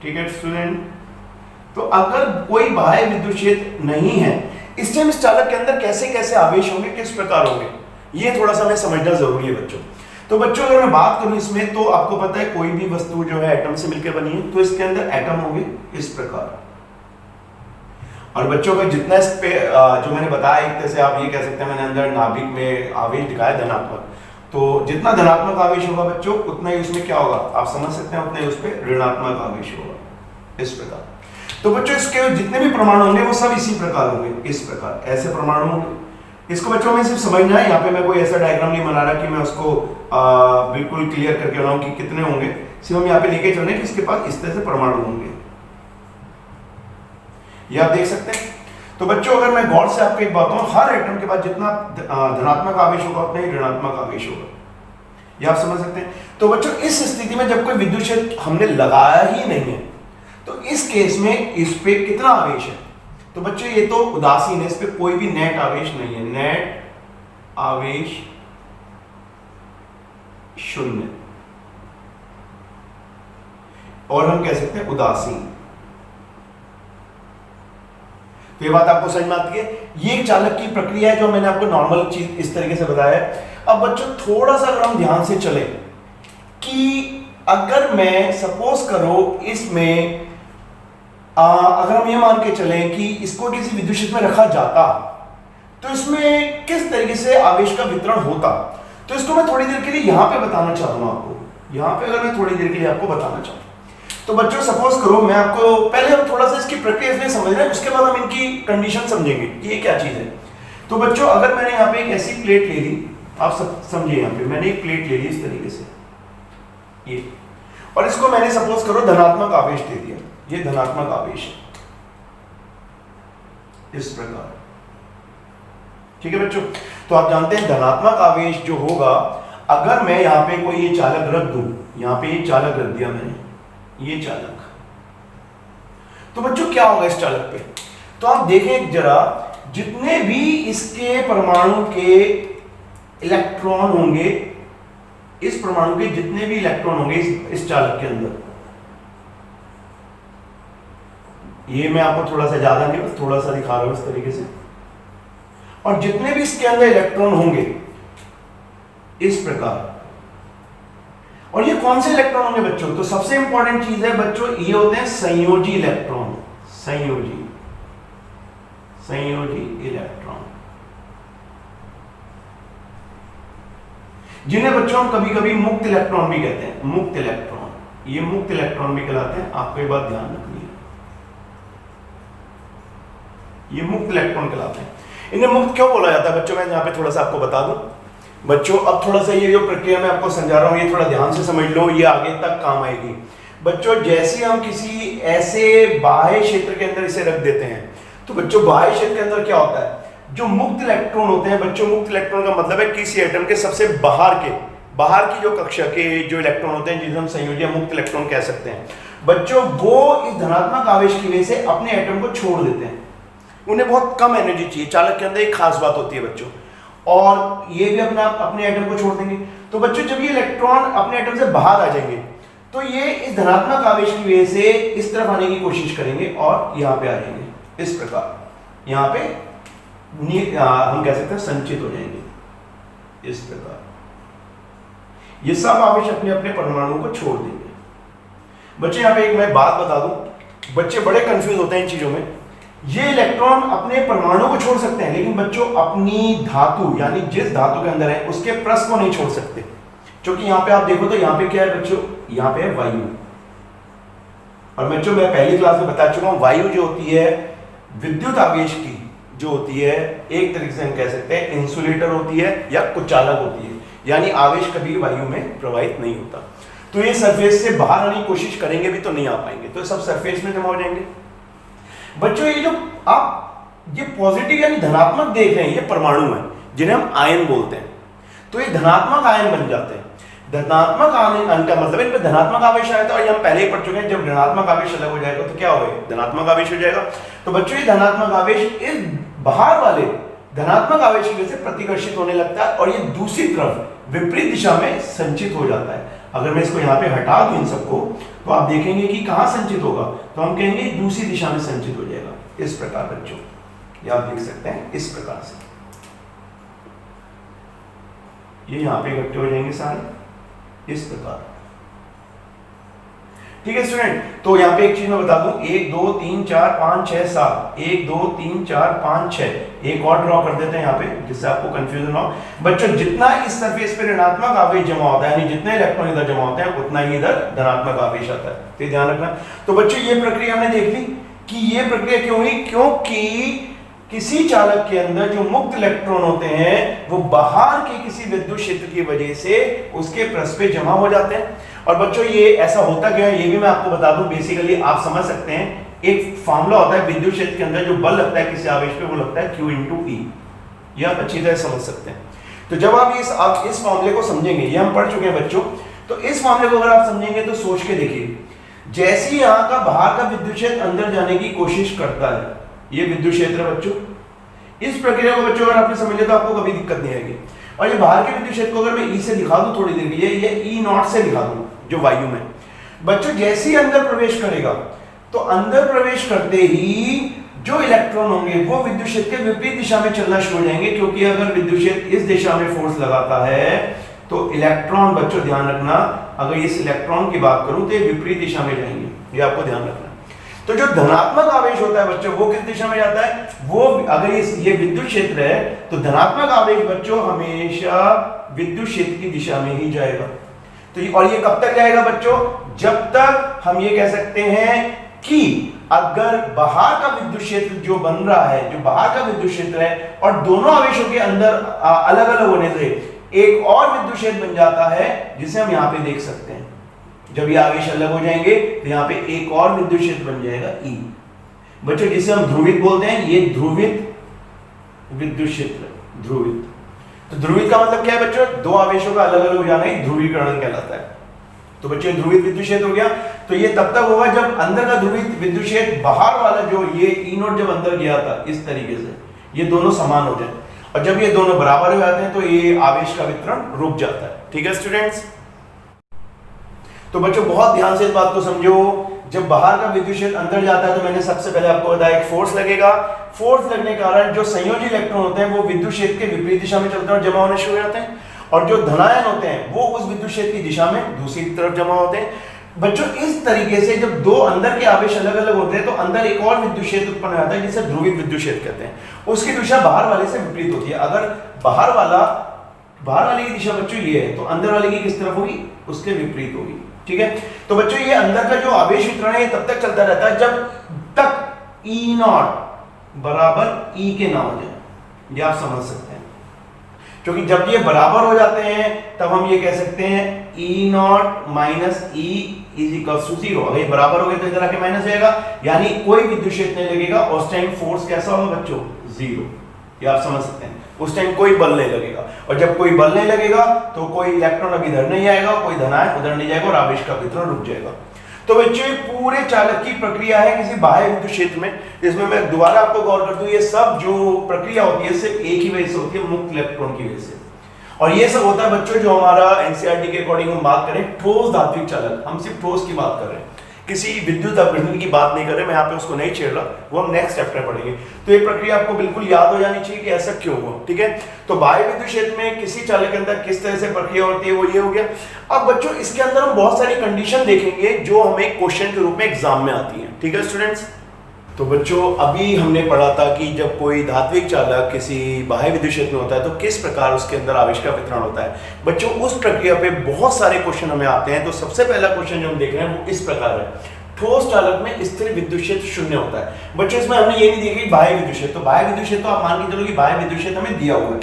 ठीक है स्टूडेंट, तो अगर कोई बाह्य विद्युत क्षेत्र नहीं है, इस टाइम इस चालक के अंदर कैसे कैसे आवेश होंगे, किस प्रकार होंगे, ये थोड़ा सा हमें समझना जरूरी है बच्चों। तो बच्चों अगर मैं बात करूं इसमें, तो आपको पता है कोई भी वस्तु जो है एटम से मिलकर बनी है, तो इसके अंदर एटम होंगे इस प्रकार, और बच्चों का जितना इस पे जो मैंने बताया, एक तरह से आप ये कह सकते हैं, मैंने अंदर नाभिक में आवेश दिखाया धनात्मक, तो जितना धनात्मक आवेश होगा बच्चों, उतना ही उसमें क्या होगा, आप समझ सकते हैं, उतना ही उस पर ऋणात्मक आवेश होगा इस प्रकार। तो बच्चों इसके जितने भी परमाणु होंगे वो सब इसी प्रकार होंगे, इस प्रकार ऐसे परमाणु होंगे। इसको बच्चों में सिर्फ समझना है, यहाँ पे मैं कोई ऐसा डायग्राम नहीं बना रहा कि मैं उसको बिल्कुल क्लियर करके बनाऊं कि कितने होंगे, सिर्फ हम यहाँ पे लेके चल रहे हैं कि इसके पास इस तरह से परमाणु होंगे, ये आप देख सकते हैं। तो बच्चों अगर मैं गौर से आपको एक बात बताऊं, हर एटम के पास जितना धनात्मक आवेश होगा उतना ही ऋणात्मक आवेश होगा, ये आप समझ सकते हैं। तो बच्चों इस स्थिति में जब कोई विद्युत क्षेत्र हमने लगाया ही नहीं है, तो इस केस में इस पे कितना आवेश है, तो बच्चों ये तो उदासीन है, इस पे कोई भी नेट आवेश नहीं है, नेट आवेश शून्य, और हम कह सकते हैं उदासीन। तो ये बात आपको समझ में आती है, ये एक चालक की प्रक्रिया है जो मैंने आपको नॉर्मल चीज इस तरीके से बताया है। अब बच्चों थोड़ा सा अगर हम ध्यान से चले कि अगर मैं सपोज करो इसमें अगर हम ये मान के चलें कि इसको किसी विद्युत क्षेत्र में रखा जाता, तो इसमें किस तरीके से आवेश का वितरण होता, तो इसको मैं थोड़ी देर के लिए यहां पे बताना चाहूंगा आपको। यहां पे अगर मैं थोड़ी देर के लिए आपको बताना चाहूँ, तो बच्चों सपोज करो मैं आपको पहले हम थोड़ा सा इसकी प्रक्रिया इसलिए समझ रहे हैं, उसके बाद हम इनकी कंडीशन समझेंगे कि ये क्या चीज है। तो बच्चों अगर मैंने यहाँ पे एक ऐसी प्लेट ले ली, आप सब समझिए, यहाँ पे मैंने एक प्लेट ले ली इस तरीके से ये, और इसको मैंने सपोज करो धनात्मक आवेश दे दिया, ये धनात्मक आवेश है इस प्रकार। ठीक है बच्चों, तो आप जानते हैं धनात्मक आवेश जो होगा, अगर मैं यहां पे कोई ये चालक रख दूं, यहां पे ये चालक रख दिया मैंने, ये चालक, तो बच्चों क्या होगा इस चालक पे, तो आप देखें जरा, जितने भी इसके परमाणु के इलेक्ट्रॉन होंगे, इस परमाणु के जितने भी इलेक्ट्रॉन होंगे इस चालक के अंदर, ये मैं आपको थोड़ा सा ज्यादा नहीं बस थोड़ा सा दिखा रहा हूं इस तरीके से, और जितने भी इसके अंदर इलेक्ट्रॉन होंगे इस प्रकार, और ये कौन से इलेक्ट्रॉन होंगे बच्चों, तो सबसे इंपॉर्टेंट चीज है बच्चों, ये होते हैं संयोजी इलेक्ट्रॉन, संयोजी इलेक्ट्रॉन, जिन्हें बच्चों हम कभी कभी मुक्त इलेक्ट्रॉन भी कहते हैं, मुक्त इलेक्ट्रॉन, ये मुक्त इलेक्ट्रॉन भी कहलाते हैं। आपको ये बात ध्यान रखनी है, ये मुक्त इलेक्ट्रॉन कहलाते हैं। इन्हें मुक्त क्यों बोला जाता है बच्चों, मैं यहाँ पे थोड़ा सा आपको बता दूं बच्चों। अब थोड़ा सा ये जो प्रक्रिया मैं आपको समझा रहा हूँ, ये थोड़ा ध्यान से समझ लो, ये आगे तक काम आएगी बच्चों। जैसे हम किसी ऐसे बाह्य क्षेत्र के अंदर इसे रख देते हैं, तो बच्चों बाह्य क्षेत्र के अंदर क्या होता है, जो मुक्त इलेक्ट्रॉन होते हैं बच्चों, मुक्त इलेक्ट्रॉन का मतलब है किसी एटम के सबसे बाहर की जो कक्षा के जो इलेक्ट्रॉन होते हैं, जिन्हें हम संयोजी मुक्त इलेक्ट्रॉन कह सकते हैं बच्चों, वो इस धनात्मक आवेश की वजह से अपने एटम को छोड़ देते हैं। उन्हें बहुत कम एनर्जी चाहिए, चालक के अंदर एक खास बात होती है बच्चों, और ये भी अपने एटम को छोड़ देंगे। तो बच्चों जब ये इलेक्ट्रॉन अपने एटम से बाहर आ जाएंगे, तो ये इस धनात्मक आवेश की वजह से इस तरफ आने की कोशिश करेंगे और यहाँ पे आ जाएंगे इस प्रकार, यहाँ पे हम कह सकते हैं संचित हो जाएंगे इस प्रकार। ये सब आवेश अपने अपने परमाणुओं को छोड़ देंगे। बच्चे यहाँ पे एक मैं बात बता दूं, बच्चे बड़े कंफ्यूज होते हैं इन चीजों में। ये इलेक्ट्रॉन अपने परमाणु को छोड़ सकते हैं, लेकिन बच्चों अपनी धातु यानी जिस धातु के अंदर है उसके प्रस को नहीं छोड़ सकते। क्योंकि यहाँ पे आप देखो तो यहाँ पे क्या है बच्चों, यहाँ पे है वायु। और बच्चों मैं पहली क्लास में बता चुका हूं, वायु जो होती है विद्युत आवेश की जो होती है, एक तरीके से हम कह सकते हैं इंसुलेटर होती है या कुचालक होती है, यानी आवेश कभी वायु में प्रवाहित नहीं होता। तो ये सरफेस से बाहर आने की कोशिश करेंगे भी तो नहीं आ पाएंगे, तो सब सरफेस में जमा हो जाएंगे। बच्चों ये जो आप ये पॉजिटिव यानी धनात्मक देख रहे हैं, ये परमाणु है जिन्हें हम आयन बोलते हैं। तो ये धनात्मक आयन बन जाते हैं। धनात्मक आयन का मतलब इन पे धनात्मक आवेश आया था, और ये हम पहले ही पढ़ चुके हैं, जब ऋणात्मक आवेश अलग हो जाएगा तो क्या होगा, धनात्मक आवेश हो जाएगा। तो बच्चों ये धनात्मक आवेश इस बाहर वाले धनात्मक आवेश की वजह से प्रतिकर्षित होने लगता है और ये दूसरी तरफ विपरीत दिशा में संचित हो जाता है। अगर मैं इसको यहाँ पे हटा दूं इन सबको, तो आप देखेंगे कि कहां संचित होगा, तो हम कहेंगे दूसरी दिशा में संचित हो जाएगा। इस प्रकार बच्चों ये आप देख सकते हैं, इस प्रकार से ये यहाँ पे इकट्ठे हो जाएंगे सारे इस प्रकार। ठीक है स्टूडेंट, तो यहाँ पे एक चीज मैं बता दूं, 1 2 3 4 5 6 7 1 2 3 4 5 6 एक और ड्रॉ कर देते हैं यहाँ पे, जिससे आपको कंफ्यूजन ना हो। बच्चों जितना इस सरफेस पे ऋणात्मक आवेश जमा होता है, यानी जितने इलेक्ट्रॉन इधर जमा होते हैं उतना ही इधर धनात्मक आवेश आता है, तो ध्यान रखना। तो बच्चों ये प्रक्रिया हमने देख ली कि ये प्रक्रिया क्यों हुई, क्योंकि किसी चालक के अंदर जो मुक्त इलेक्ट्रॉन होते हैं वो बाहर के किसी विद्युत क्षेत्र की वजह से उसके पृष्ठ पे जमा हो जाते हैं। और बच्चों ये ऐसा होता क्या है ये भी मैं आपको बता दूं, बेसिकली आप समझ सकते हैं, एक फार्मूला होता है विद्युत क्षेत्र के अंदर जो बल लगता है किसी आवेश पे, वो लगता है Q × E। ये आप अच्छी तरह समझ सकते हैं। तो जब आप इस मामले को समझेंगे, ये हम पढ़ चुके हैं बच्चों, तो इस मामले को अगर आप समझेंगे तो सोच के देखिए, जैसे यहाँ का बाहर का विद्युत क्षेत्र अंदर जाने की कोशिश करता है, ये विद्युत क्षेत्र है बच्चों, इस प्रक्रिया को बच्चों अगर आपने समझ लिया तो आपको कभी दिक्कत नहीं आएगी। और ये बाहर के विद्युत क्षेत्र को अगर मैं E से दिखा दूं थोड़ी देर के लिए, ये E0 से दिखा दूं जो वायु में, बच्चों जैसे ही अंदर प्रवेश करेगा तो अंदर प्रवेश करते ही जो इलेक्ट्रॉन होंगे वो विद्युत क्षेत्र के विपरीत दिशा में चलना शुरू हो जाएंगे, क्योंकि अगर विद्युत क्षेत्र इस दिशा में फोर्स लगाता है तो इलेक्ट्रॉन, बच्चों ध्यान रखना, अगर इस इलेक्ट्रॉन की बात करूं तो ये विपरीत दिशा में जाएंगे, ये आपको ध्यान रखना। तो जो धनात्मक आवेश होता है बच्चों वो किस दिशा में जाता है, वो अगर ये विद्युत क्षेत्र है तो धनात्मक आवेश बच्चों हमेशा विद्युत क्षेत्र की दिशा में ही जाएगा। तो और ये कब तक जाएगा बच्चों, जब तक हम ये कह सकते हैं कि अगर बाहर का विद्युत क्षेत्र जो बन रहा है, जो बाहर का विद्युत क्षेत्र है और दोनों आवेशों के अंदर अलग अलग होने से एक और विद्युत क्षेत्र बन जाता है, जिसे हम यहाँ पे देख सकते हैं। जब ये आवेश अलग हो जाएंगे तो यहाँ पे एक और विद्युत क्षेत्र बन जाएगा E बच्चों, जिसे हम ध्रुवित बोलते हैं। ये ध्रुवित विद्युत क्षेत्र, ध्रुवित। तो ध्रुवित का मतलब क्या है बच्चों, दो आवेशों का अलग अलग हो जाना ही ध्रुवीकरण कहलाता है। तो बच्चों ध्रुवित विद्युत क्षेत्र हो गया। तो ये तब तक होगा जब अंदर का ध्रुवित विद्युत क्षेत्र बाहर वाला जो ये E0 जब अंदर गया था इस तरीके से, ये दोनों समान हो जाए, और जब ये दोनों बराबर हो जाते हैं तो ये आवेश का वितरण रुक जाता है। ठीक है स्टूडेंट्स, तो बच्चों बहुत ध्यान से इस बात को समझो, जब बाहर का विद्युत क्षेत्र अंदर जाता है तो मैंने सबसे पहले आपको बताया एक फोर्स लगेगा। फोर्स लगने के कारण जो संयोजी इलेक्ट्रॉन होते हैं वो विद्युत क्षेत्र के विपरीत दिशा में चलते हैं और जमा होने शुरू हो जाते हैं, और जो धनायन होते हैं वो उस विद्युत क्षेत्र की दिशा में दूसरी तरफ जमा होते हैं। बच्चों इस तरीके से जब दो अंदर के आवेश अलग अलग होते हैं तो अंदर एक और विद्युत क्षेत्र उत्पन्न होता है जिसे ध्रुवित विद्युत क्षेत्र कहते हैं। उसकी दिशा बाहर वाले से विपरीत होती है। अगर बाहर वाले की दिशा बच्चों ये है तो अंदर वाले की किस तरफ होगी, उसके विपरीत होगी। ठीक है, तो बच्चों ये अंदर का जो आवेश वितरण है तब तक चलता रहता है जब तक E0 बराबर E के ना हो जाए। ये आप समझ सकते हैं, क्योंकि जब ये बराबर हो जाते हैं तब हम ये कह सकते हैं E0 minus E is equals to 0। अगर ये बराबर हो गए तो इधर आके माइनस जाएगा, यानी कोई विद्युत क्षेत्र नहीं लगेगा। उस टाइम फोर्स कैसा होगा बच्चों, 0। ये आप समझ सकते हैं, उस टाइम कोई बल नहीं लगेगा, और जब कोई बल नहीं लगेगा तो कोई इलेक्ट्रॉन अब इधर नहीं आएगा, कोई धनायन उधर नहीं जाएगा और आवेश का वितरण रुक जाएगा। तो बच्चों पूरे चालक की प्रक्रिया है किसी बाह्य विद्युत क्षेत्र में। इसमें मैं दोबारा आपको गौर कर दूं, ये सब जो प्रक्रिया होती है सिर्फ एक ही वजह से होती है, मुक्त इलेक्ट्रॉन की वजह से। और ये सब होता है बच्चों जो हमारा एनसीईआरटी के अकॉर्डिंग हम बात करें ठोस धात्विक चालक, हम सिर्फ ठोस की बात कर रहे हैं। किसी विद्युत अपघटन की बात नहीं कर रहे, मैं यहाँ पे उसको नहीं छेड़ रहा, वो हम नेक्स्ट चैप्टर पढ़ेंगे। तो ये प्रक्रिया आपको बिल्कुल याद हो जानी चाहिए कि ऐसा क्यों हुआ, ठीक है। तो बाह्य विद्युत क्षेत्र में किसी चालक के अंदर किस तरह से प्रक्रिया होती है, वो ये हो गया। अब बच्चों इसके अंदर हम बहुत सारी कंडीशन देखेंगे जो हमें क्वेश्चन के रूप में एग्जाम में आती है, ठीक है स्टूडेंट्स। तो बच्चों अभी हमने पढ़ा था कि जब कोई धात्विक चालक किसी बाह्य विद्युत क्षेत्र में होता है तो किस प्रकार उसके अंदर आवेश का वितरण होता है। बच्चों उस प्रक्रिया पे बहुत सारे क्वेश्चन हमें आते हैं। तो सबसे पहला क्वेश्चन जो हम देख रहे हैं वो इस प्रकार है, ठोस चालक में स्थिर विद्युत क्षेत्र शून्य होता है। बच्चों इसमें हमने ये नहीं देखा कि बाह्य विद्युत क्षेत्र, तो बाह्य विद्युत क्षेत्र तो आप मान के चलो कि बाह्य विद्युत क्षेत्र हमें दिया हुआ है,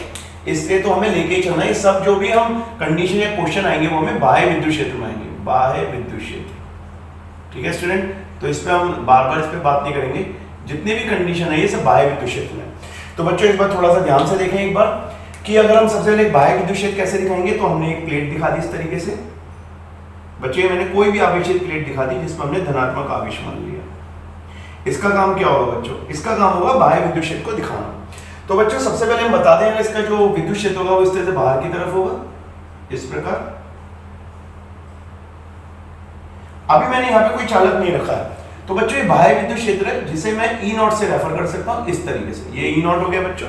इसलिए तो हमें लेके ही चलना है। सब जो भी हम कंडीशन या क्वेश्चन आएंगे वो हमें बाह्य विद्युत क्षेत्र में आएंगे, बाह्य विद्युत क्षेत्र, ठीक है स्टूडेंट। तो इस पे हम बार बार इस पे बात नहीं करेंगे, जितनी भी कंडीशन है ये सब बाह्य विद्युत क्षेत्र में। तो बच्चों इस बार थोड़ा सा ध्यान से देखें एक बार कि अगर हम सबसे पहले बाह्य विद्युत क्षेत्र कैसे दिखाएंगे, तो हमने एक प्लेट दिखा दी इस तरीके से। बच्चों मैंने कोई भी आवेशित प्लेट दिखा दी जिसमें हमने धनात्मक आवेश मान लिया। इसका काम क्या होगा बच्चों, इसका काम होगा बाह्य विद्युत क्षेत्र को दिखाना। तो बच्चों सबसे पहले हम बता दें इसका जो विद्युत क्षेत्र होगा वो इस तरह से बाहर की तरफ होगा, इस प्रकार। अभी मैंने यहाँ पे कोई चालक नहीं रखा है, तो बच्चों ये बाह्य विद्युत क्षेत्र है जिसे मैं ई नॉट से रेफर कर सकता हूँ इस तरीके से। ये ई नॉट हो गया बच्चों,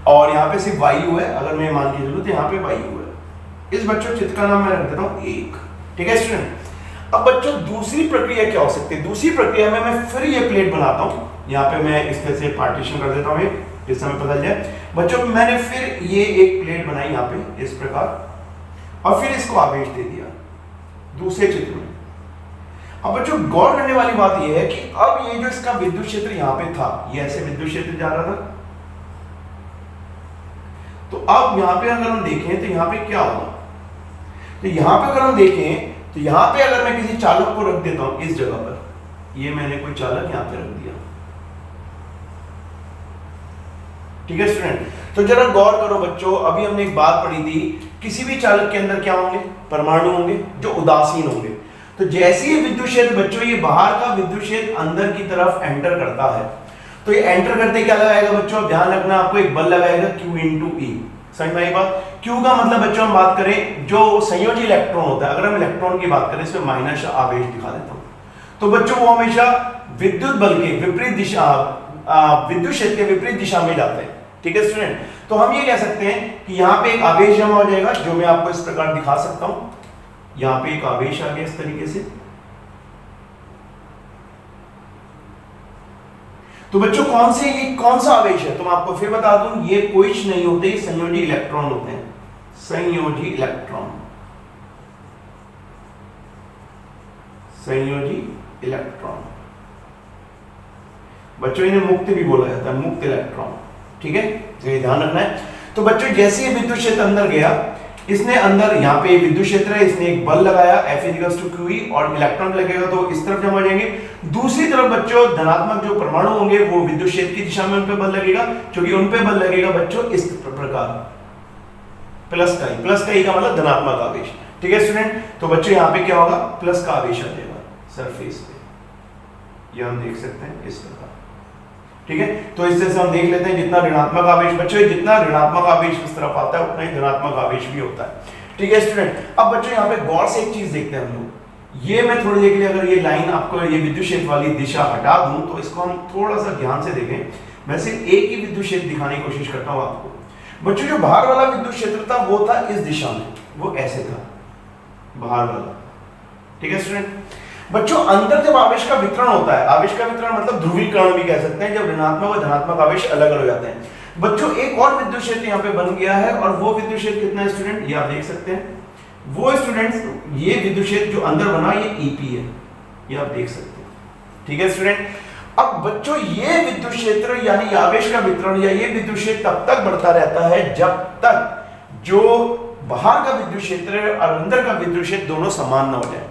और यहाँ पे सिर्फ वायु है, अगर मैं मान के चलूं तो यहाँ पे वायु है। इस बच्चों चित्र का नाम मैं रख देता हूँ 1, ठीक है स्टूडेंट। अब बच्चों दूसरी प्रक्रिया क्या हो सकती है, दूसरी प्रक्रिया में मैं फिर ये प्लेट बनाता हूँ, यहाँ पे मैं इस तरह से पार्टीशन कर देता हूँ जिससे हमें पता चल जाए। बच्चों मैंने फिर ये एक प्लेट बनाई यहाँ पे इस प्रकार, और फिर इसको आवेश दे दिया दूसरे चित्र में। अब बच्चों गौर करने वाली बात यह है कि अब ये जो इसका विद्युत क्षेत्र यहाँ पे था, ये ऐसे विद्युत क्षेत्र जा रहा था, तो अब यहाँ पे अगर हम देखें तो यहाँ पे क्या होगा, तो यहाँ पे अगर हम देखें तो यहाँ पे अगर मैं किसी चालक को रख देता हूं इस जगह पर, ये मैंने कोई चालक यहाँ पे रख दिया, ठीक है स्टूडेंट। तो जरा गौर करो बच्चों, अभी हमने एक बात पढ़ी थी, किसी भी चालक के अंदर क्या होंगे, परमाणु होंगे जो उदासीन होंगे। तो जैसे ही विद्युत क्षेत्र बच्चों ये बाहर का विद्युत क्षेत्र अंदर की तरफ एंटर करता है, तो ये एंटर करते क्या लगाएगा बच्चों, ध्यान रखना आपको, एक बल लगाएगा Q इंटू E। समझ में आई बात। Q का मतलब बच्चों हम बात करें जो संयोजी इलेक्ट्रॉन होता है, अगर हम इलेक्ट्रॉन की बात करें इसमें माइनस आवेश दिखा देता हूं, तो बच्चों वो हमेशा विद्युत बल के विपरीत दिशा, विद्युत क्षेत्र के विपरीत दिशा में जाते हैं, ठीक है स्टूडेंट। तो हम ये कह सकते हैं कि यहाँ पे एक आवेश जमा हो जाएगा, जो मैं आपको इस प्रकार दिखा सकता हूं। यहाँ पे एक आवेश आ गया इस तरीके से। तो बच्चों कौन सा आवेश है, तो मैं आपको फिर बता दूं, ये कुछ नहीं होते, संयोजी इलेक्ट्रॉन होते हैं, संयोजी इलेक्ट्रॉन, संयोजी इलेक्ट्रॉन। बच्चों इन्हें मुक्त भी बोला जाता है, मुक्त इलेक्ट्रॉन, ठीक है, तो ये ध्यान रखना है। तो बच्चों जैसे ही विद्युत क्षेत्र अंदर गया, इसने अंदर यहाँ पे विद्युत क्षेत्र है, इसने एक बल लगाया F=QE और इलेक्ट्रॉन लगेगा तो इस तरफ जमा हो जाएंगे। दूसरी तरफ बच्चों धनात्मक जो परमाणु होंगे वो विद्युत क्षेत्र की दिशा में उन पे बल लगेगा, क्योंकि उन पे बल लगेगा बच्चों इस प्रकार, प्लस का ई का मतलब धनात्मक आवेश, ठीक है स्टूडेंट। तो बच्चों यहाँ पे क्या होगा, प्लस का आवेश आ जाएगा सरफेस पे, ये हम देख सकते हैं इस प्रकार, ठीक है। तो इस तरह से हम देख लेते हैं जितना ऋणात्मक आवेश बच्चों, जितना ऋणात्मक आवेश इस तरफ आता है उतना ही धनात्मक आवेश भी होता है, ठीक है स्टूडेंट। अब बच्चों यहाँ पे गौर से एक चीज देखते हैं हम लोग, ये मैं थोड़ी देर के लिए अगर ये लाइन आपको ये विद्युत क्षेत्र वाली दिशा हटा दूं तो इसको हम थोड़ा सा ध्यान से देखें। मैं सिर्फ एक ही विद्युत क्षेत्र दिखाने की कोशिश करता हूँ आपको। बच्चों जो बाहर वाला विद्युत क्षेत्र था वो था इस दिशा में, वो ऐसे था बाहर वाला, ठीक है स्टूडेंट। बच्चों अंदर जब आवेश का वितरण होता है, आवेश का वितरण मतलब ध्रुवीकरण भी कह सकते हैं, जब ऋणात्मक और धनात्मक आवेश अलग अलग हो जाते हैं। बच्चों एक और विद्युत क्षेत्र यहाँ पे बन गया है, और वो विद्युत क्षेत्र कितना है स्टूडेंट, ये आप देख सकते हैं। वो स्टूडेंट्स ये विद्युत क्षेत्र जो अंदर बना ये EP है, ये आप देख सकते हैं, ठीक है स्टूडेंट। अब बच्चों ये विद्युत क्षेत्र यानी आवेश का वितरण या ये विद्युत क्षेत्र तब तक बढ़ता रहता है जब तक जो बाहर का विद्युत क्षेत्र और अंदर का विद्युत क्षेत्र दोनों समान ना हो जाए।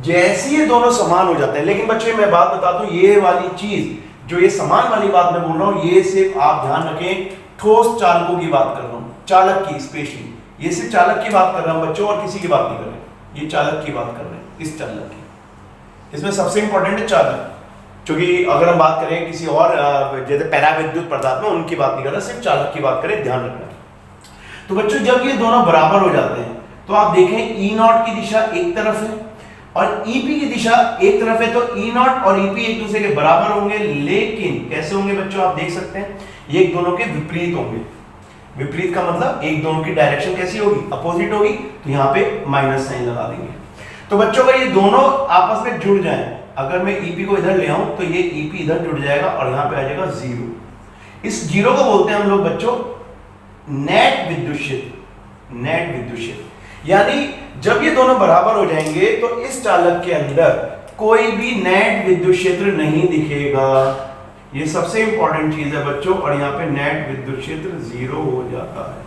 जैसे ये दोनों समान हो जाते हैं, लेकिन बच्चों मैं बात बता दूं, ये वाली चीज जो ये समान वाली बात मैं बोल रहा हूं, ये सिर्फ आप ध्यान रखें ठोस चालकों की बात कर रहा हूं, चालक की स्पेशली, ये सिर्फ चालक की बात कर रहा हूं बच्चों, और किसी की बात नहीं कर रहे, ये चालक की बात कर रहे हैं, इस चालक की। इसमें सबसे इंपॉर्टेंट है चालक, क्योंकि अगर हम बात करें किसी और जैसे पैराविद्युत पदार्थ में उनकी बात नहीं कर रहा, सिर्फ चालक की बात करें, ध्यान रखना। तो बच्चों जब ये दोनों बराबर हो जाते हैं तो आप देखें E0 की दिशा एक तरफ है और ईपी की दिशा एक तरफ है, तो ई नॉट और ईपी एक दूसरे के बराबर होंगे, लेकिन कैसे होंगे बच्चों, आप देख सकते हैं ये एक दोनों के विपरीत होंगे। विपरीत का मतलब एक दोनों की डायरेक्शन कैसी होगी, अपोजिट होगी, तो यहाँ पे माइनस साइन लगा देंगे। तो बच्चों अगर ये दोनों आपस में जुड़ जाएं, अगर मैं ईपी को इधर ले आऊं तो ये ईपी इधर जुड़ जाएगा और यहाँ पे आ जाएगा जीरो। इस जीरो को बोलते हैं हम लोग बच्चों नेट विद्युत क्षेत्र। नेट विद्युत क्षेत्र यानी जब ये दोनों बराबर हो जाएंगे तो इस चालक के अंदर कोई भी नेट विद्युत क्षेत्र नहीं दिखेगा। ये सबसे इंपॉर्टेंट चीज है बच्चों, और यहाँ पे नेट विद्युत क्षेत्र जीरो हो जाता है।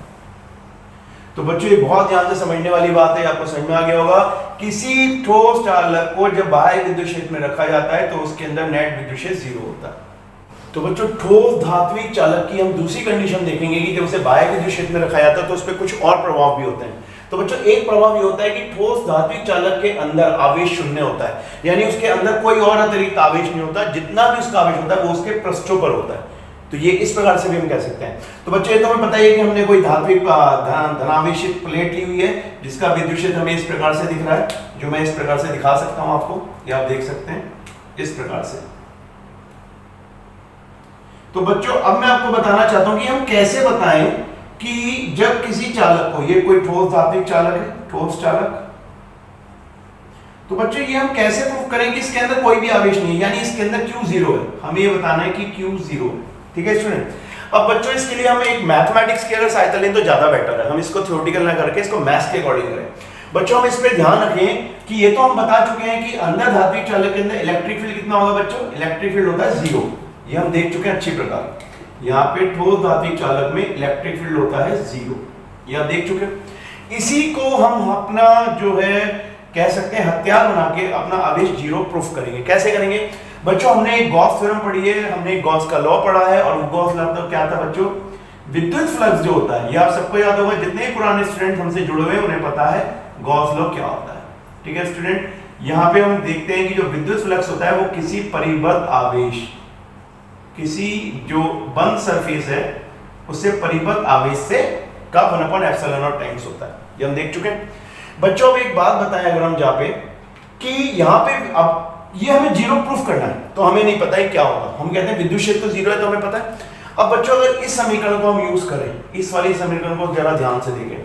तो बच्चों ये बहुत ध्यान से समझने वाली बात है, आपको समझ में आ गया होगा। किसी ठोस चालक को जब बाह्य विद्युत क्षेत्र में रखा जाता है तो उसके अंदर नेट विद्युत क्षेत्र जीरो होता है। तो बच्चों ठोस धात्विक चालक की हम दूसरी कंडीशन देखेंगे कि जब उसे बाह्य विद्युत क्षेत्र में रखा जाता है तो उस पर कुछ और प्रभाव भी होते हैं। तो बच्चों एक प्रभाव ये होता है कि ठोस धात्विक चालक के अंदर आवेश शून्य होता है, यानी उसके अंदर कोई और अतिरिक्त आवेश नहीं होता, जितना भी उसका आवेश होता है वो उसके पृष्ठों पर होता है। तो ये इस प्रकार से भी हम कह सकते हैं। तो बच्चों ये तो हमें पता है कि हमने कोई धात्विक धनावेशित प्लेट ली हुई है जिसका विद्युत क्षेत्र हमें इस प्रकार से दिख रहा है, जो मैं इस प्रकार से दिखा सकता हूं आपको, ये आप देख सकते हैं इस प्रकार से। तो बच्चों अब मैं आपको बताना चाहता हूं कि हम कैसे बताएं कि जब किसी चालक को, ये कोई ठोस धात्विक चालक है, ठोस चालक, तो बच्चों ये हम कैसे प्रूव करें कि इसके अंदर कोई भी आवेश नहीं है, यानी इसके अंदर Q जीरो है। हमें ये बताना है कि Q जीरो है, ठीक है स्टूडेंट। अब बच्चों इसके लिए हम एक मैथमेटिक्स की अगर सहायता लें तो ज्यादा बेटर है, हम इसको थ्योरेटिकल ना करके इसको मैथ्स के अकॉर्डिंग करें। बच्चों हम इस पे ध्यान रखें कि ये तो हम बता चुके हैं कि अंदर धात्विक चालक के अंदर इलेक्ट्रिक फील्ड कितना होगा बच्चों, इलेक्ट्रिक फील्ड होता है जीरो, ये हम देख चुके हैं अच्छी प्रकार। यहाँ पे ठोस धात्विक चालक में इलेक्ट्रिक फील्ड होता है जीरो, ये आप देख चुके हैं। इसी को हम अपना जो है कह सकते हैं हथियार बना के अपना आवेश जीरो प्रूफ करेंगे। कैसे करेंगे बच्चों, हमने एक गॉस थ्योरम पढ़ी है, हमने एक गॉस का लॉ पढ़ा है, और गॉस लॉ तो क्या था बच्चों, विद्युत फ्लक्स जो होता है, ये आप सबको याद होगा, जितने पुराने स्टूडेंट हमसे जुड़े हुए उन्हें पता है गॉस लॉ क्या होता है, ठीक है स्टूडेंट। यहाँ पे हम देखते हैं कि जो विद्युत फ्लक्स होता है वो किसी परिबद्ध आवेश, किसी जो बंद सरफेस है उससे परिबद्ध आवेश से का 1/ε0 टाइम्स होता है, ये हम देख चुके हैं। बच्चों अब एक बात बताएं, अगर हम जहाँ पे कि यहाँ पे अब ये हमें जीरो प्रूफ करना है तो हमें नहीं पता है क्या होगा, हम कहते हैं विद्युत क्षेत्र तो जीरो है तो हमें पता है। अब बच्चों अगर इस समीकरण को हम यूज करें, इस वाले समीकरण को जरा ध्यान से देखें,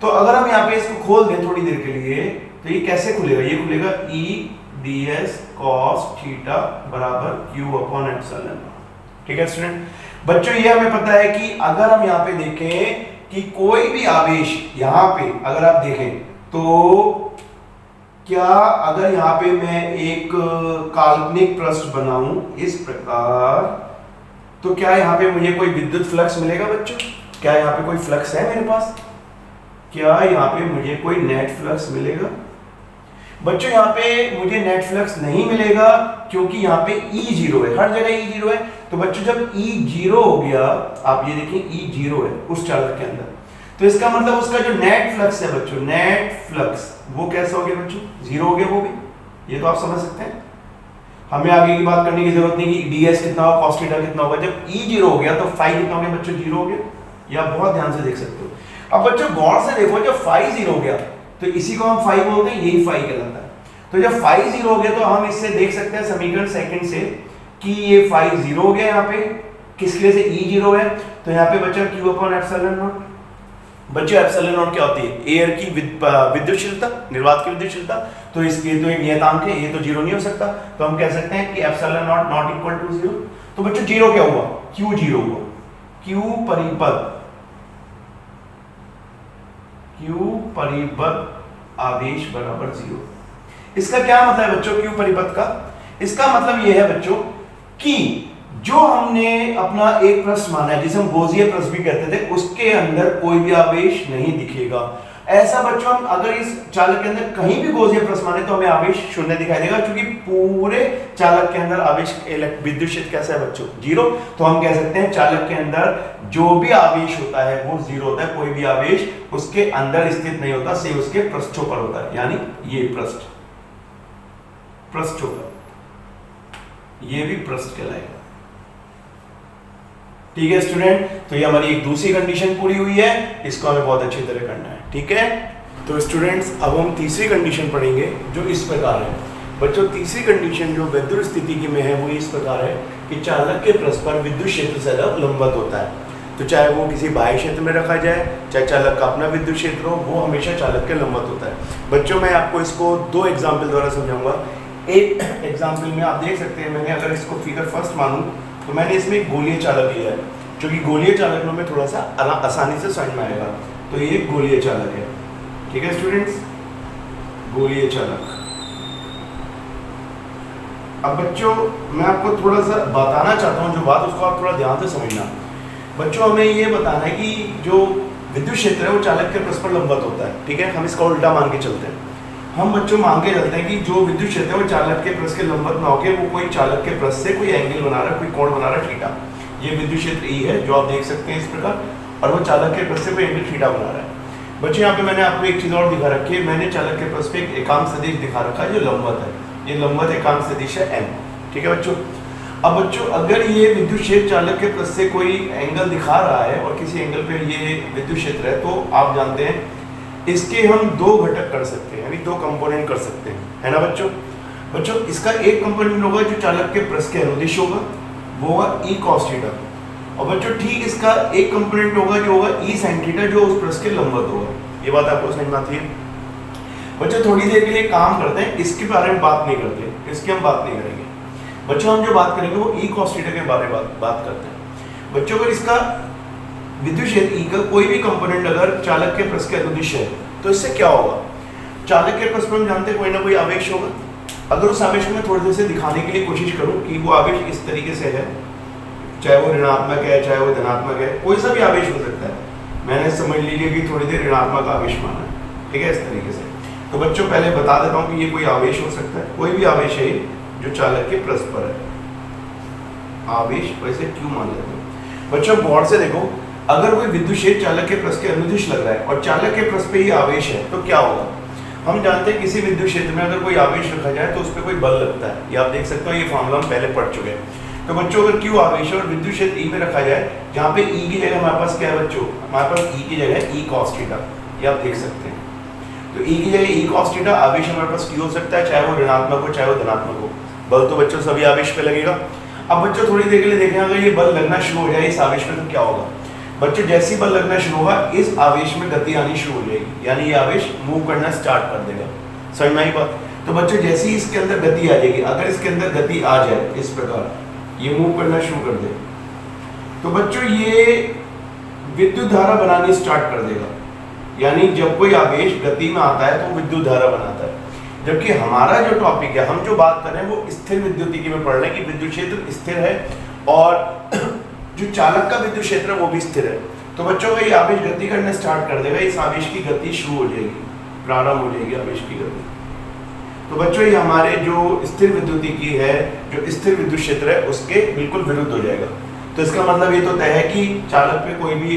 तो अगर हम यहाँ पे इसको खोल दें थोड़ी देर के लिए तो ये कैसे खुलेगा, ये खुलेगा E ds cos थीटा बराबर Q/ε, ठीक है स्टूडेंट। बच्चों ये हमें पता है कि अगर हम यहाँ पे देखें कि कोई भी आवेश यहाँ पे अगर आप देखें तो क्या अगर यहाँ पे मैं एक काल्पनिक पृष्ठ बनाऊं इस प्रकार, तो क्या यहाँ पे मुझे कोई विद्युत फ्लक्स मिलेगा बच्चों, क्या यहाँ पे कोई फ्लक्स है मेरे पास, क्या यहाँ पे मुझे कोई नेट फ्लक्स मिलेगा बच्चों। यहाँ पे मुझे नेट फ्लक्स नहीं मिलेगा क्योंकि यहाँ पे E जीरो है, हर जगह E जीरो है। तो बच्चों जब E जीरो हो गया, आप ये देखिए E जीरो है उस चालक के अंदर, तो इसका मतलब उसका जो नेट फ्लक्स है बच्चों, नेट फ्लक्स वो कैसा हो गया बच्चों, जीरो हो गया वो भी, ये तो आप समझ सकते हैं। हमें आगे की बात करने की जरूरत नहीं कि ds कितना होगा, cos थीटा कितना होगा। जब E जीरो हो गया तो फाई कितना हो गया बच्चों, जीरो हो गया, ये आप बहुत ध्यान से देख सकते हो। अब बच्चों गौर से देखो, जब फाई जीरो हो गया तो इसी को हम फाई बोलते हैं, यही फाई कहलाता है। तो जब फाई जीरो हो गया तो हम इससे देख सकते हैं समीकरण सेकंड से कि ये फाई जीरो हो गया, यहाँ पे किसके लिए से E जीरो है, तो यहाँ पे बच्चा Q/ε0। बच्चों ε0 क्या होती है, एयर की विद्युतशीलता, निर्वात की विद्युतशीलता, तो इसके तो एक नियतांक है, ये तो जीरो नहीं हो सकता, तो हम कह सकते हैं कि ε0 नॉट इक्वल टू जीरो। तो बच्चों जीरो क्या हुआ, Q जीरो हुआ, Q परिबद्ध आवेश बराबर जीरो। इसका क्या मतलब है बच्चों Q परिबद्ध का, इसका मतलब यह है बच्चों कि जो हमने अपना एक पृष्ठ माना है जिसे हम गोजीय पृष्ठ भी कहते थे, उसके अंदर कोई भी आवेश नहीं दिखेगा। ऐसा बच्चों हम अगर इस चालक के अंदर कहीं भी गोजीय पृष्ठ माने तो हमें आवेश शून्य दिखाई देगा, क्योंकि पूरे चालक के अंदर आवेश विद्युत क्षेत्र कैसा है बच्चों, जीरो। तो हम कह सकते हैं चालक के अंदर जो भी आवेश होता है वो जीरो होता है, कोई भी आवेश उसके अंदर स्थित नहीं होता, सिर्फ उसके पृष्ठों पर होता है, यानी ये पृष्ठों पर, ये भी पृष्ठ कहलाएगा, ठीक है स्टूडेंट। तो ये हमारी एक दूसरी कंडीशन पूरी हुई है, इसको हमें बहुत अच्छी तरह करना है, ठीक है। तो स्टूडेंट्स अब हम तीसरी कंडीशन पढ़ेंगे जो इस प्रकार है। बच्चों तीसरी कंडीशन जो विद्युत स्थिति की में है वो इस प्रकार है कि चालक के पृष्ठ पर विद्युत क्षेत्र से लंबवत होता है। तो चाहे वो किसी बाह्य क्षेत्र में रखा जाए, चाहे चालक का अपना विद्युत क्षेत्र हो, वो हमेशा चालक के लंबवत होता है। बच्चों मैं आपको इसको दो एग्जाम्पल द्वारा समझाऊंगा। एक एग्जाम्पल में आप देख सकते हैं, मैंने अगर इसको फिगर फर्स्ट मानूं तो मैंने इसमें एक गोलीय चालक लिया है, जो कि गोलीय चालक में थोड़ा सा आसानी से समझ में आएगा। तो ये गोलीय चालक है, ठीक है स्टूडेंट्स, गोलीय चालक। अब बच्चों मैं आपको थोड़ा सा बताना चाहता हूँ जो बात, उसको आप थोड़ा ध्यान से समझना। बच्चों हमें ये बताना है कि जो विद्युत क्षेत्र है वो चालक के पृष्ठ पर लंबवत होता है, ठीक है। हम इसका उल्टा मान के चलते हैं। हम बच्चों मान के चलते हैं कि जो विद्युत क्षेत्र है वो चालक के पृष्ठ के लंबवत ना होकर वो कोई चालक के पृष्ठ से कोई एंगल बना रहा है, कोई कोण बना रहा है थीटा। ये विद्युत क्षेत्र ई है जो आप देख सकते हैं इस प्रकार, और वो चालक के पृष्ठ से कोई एंगल थीटा बना रहा है। बच्चों यहाँ पे मैंने आपको एक चीज और दिखा रखी है, मैंने चालक के पृष्ठ पे एक एकांक सदिश दिखा रखा है जो लंबवत है। ये लंबवत एकांक सदिश है m, ठीक है बच्चों। अब बच्चों अगर ये विद्युत क्षेत्र चालक के पृष्ठ से कोई एंगल दिखा रहा है और किसी एंगल पे ये विद्युत क्षेत्र है, तो आप जानते हैं इसके हम दो घटक कर सकते हैं, यानी दो कंपोनेंट कर सकते हैं, है ना बच्चों। बच्चों इसका एक कंपोनेंट होगा जो चालक के पृष्ठ के अनुदिश होगा, वो होगा ई कॉस थीटा। और बच्चों ठीक इसका एक कंपोनेंट होगा जो होगा ई साइन थीटा, जो उस पृष्ठ के लंबवत होगा। ये बात आपको समझ में आती है। बच्चों थोड़ी देर के लिए काम करते हैं, इसके बारे में बात नहीं करते, इसकी हम बात नहीं करेंगे। बच्चों हम जो बात करेंगे वो ई कॉस थीटा के बारे में बात करते हैं। बच्चों अगर इसका विद्युत क्षेत्र ई का कोई भी कंपोनेंट अगर चालक के पृष्ठ के अनुदिश है तो इससे क्या होगा। चालक के पृष्ठ पर हम जानते हैं कोई ना कोई आवेश होगा। अगर उस आवेश को मैं थोड़ी देर से दिखाने के लिए कोशिश करूं कि वो आवेश इस तरीके से है, चाहे वो ऋणात्मक है चाहे वो धनात्मक है, कोई सा भी आवेश हो सकता है। मैंने समझ लीजिए कि थोड़ी देर ऋणात्मक आवेश माना है, ठीक है, इस तरीके से। तो बच्चों पहले बता देता हूं कि ये कोई आवेश हो सकता है, कोई भी आवेश है जो चालक के पृष्ठ पर है। आवेश वैसे क्यों मान लेते हैं बच्चों, गौर से देखो, अगर कोई विद्युत क्षेत्र चालक के पृष्ठ के अनुदिश लग रहा है और चालक के पृष्ठ पे ही आवेश है तो क्या होगा। हम जानते हैं किसी विद्युत क्षेत्र में अगर कोई आवेश रखा जाए तो उस पर कोई बल लगता है। ये आप देख सकते हो, ये फॉर्मूला हम पहले पढ़ चुके हैं। तो बच्चों अगर क्यू आवेश और विद्युत क्षेत्र ई में रखा जाए, जहाँ पे ई की जगह हमारे पास क्या है बच्चों, हमारे पास ई की जगह ई कॉस थीटा, ये आप देख सकते हैं। तो ई की जगह ई कॉस थीटा, आवेश हमारे पास क्यू हो सकता है, चाहे वो ऋणात्मक हो चाहे वो धनात्मक हो। बल तो बच्चों सभी आवेश पे लगेगा। अब बच्चों थोड़ी देर के लिए देखें, अगर ये बल लगना शुरू हो जाए इस आवेश में तो क्या होगा। बच्चों जैसे ही बल लगना शुरू होगा इस आवेश में गति आनी शुरू हो जाएगी, यानी ये आवेश मूव करना स्टार्ट कर देगा। समझ में आई बात। तो बच्चों जैसे ही इसके अंदर गति आ जाएगी, अगर इसके अंदर गति आ जाए इस प्रकार, ये मूव करना शुरू कर दे, तो बच्चों ये विद्युत धारा बनानी स्टार्ट कर देगा। यानी जब कोई आवेश गति में आता है तो विद्युत धारा बनाता है। जबकि हमारा जो टॉपिक है, हम जो बात कर रहे हैं वो स्थिर विद्युतिकी में पढ़ रहे हैं कि विद्युत क्षेत्र स्थिर है और जो चालक का विद्युत क्षेत्र है वो भी स्थिर है। तो बच्चों का ये आवेश गति करना स्टार्ट कर देगा, इस आवेश की गति शुरू हो जाएगी, प्रारंभ हो जाएगी आवेश की गति। तो बच्चों ये हमारे जो स्थिर विद्युतिकी है, जो स्थिर विद्युत क्षेत्र है उसके बिल्कुल विरुद्ध हो जाएगा। तो इसका मतलब ये तो तय है कि चालक पे कोई भी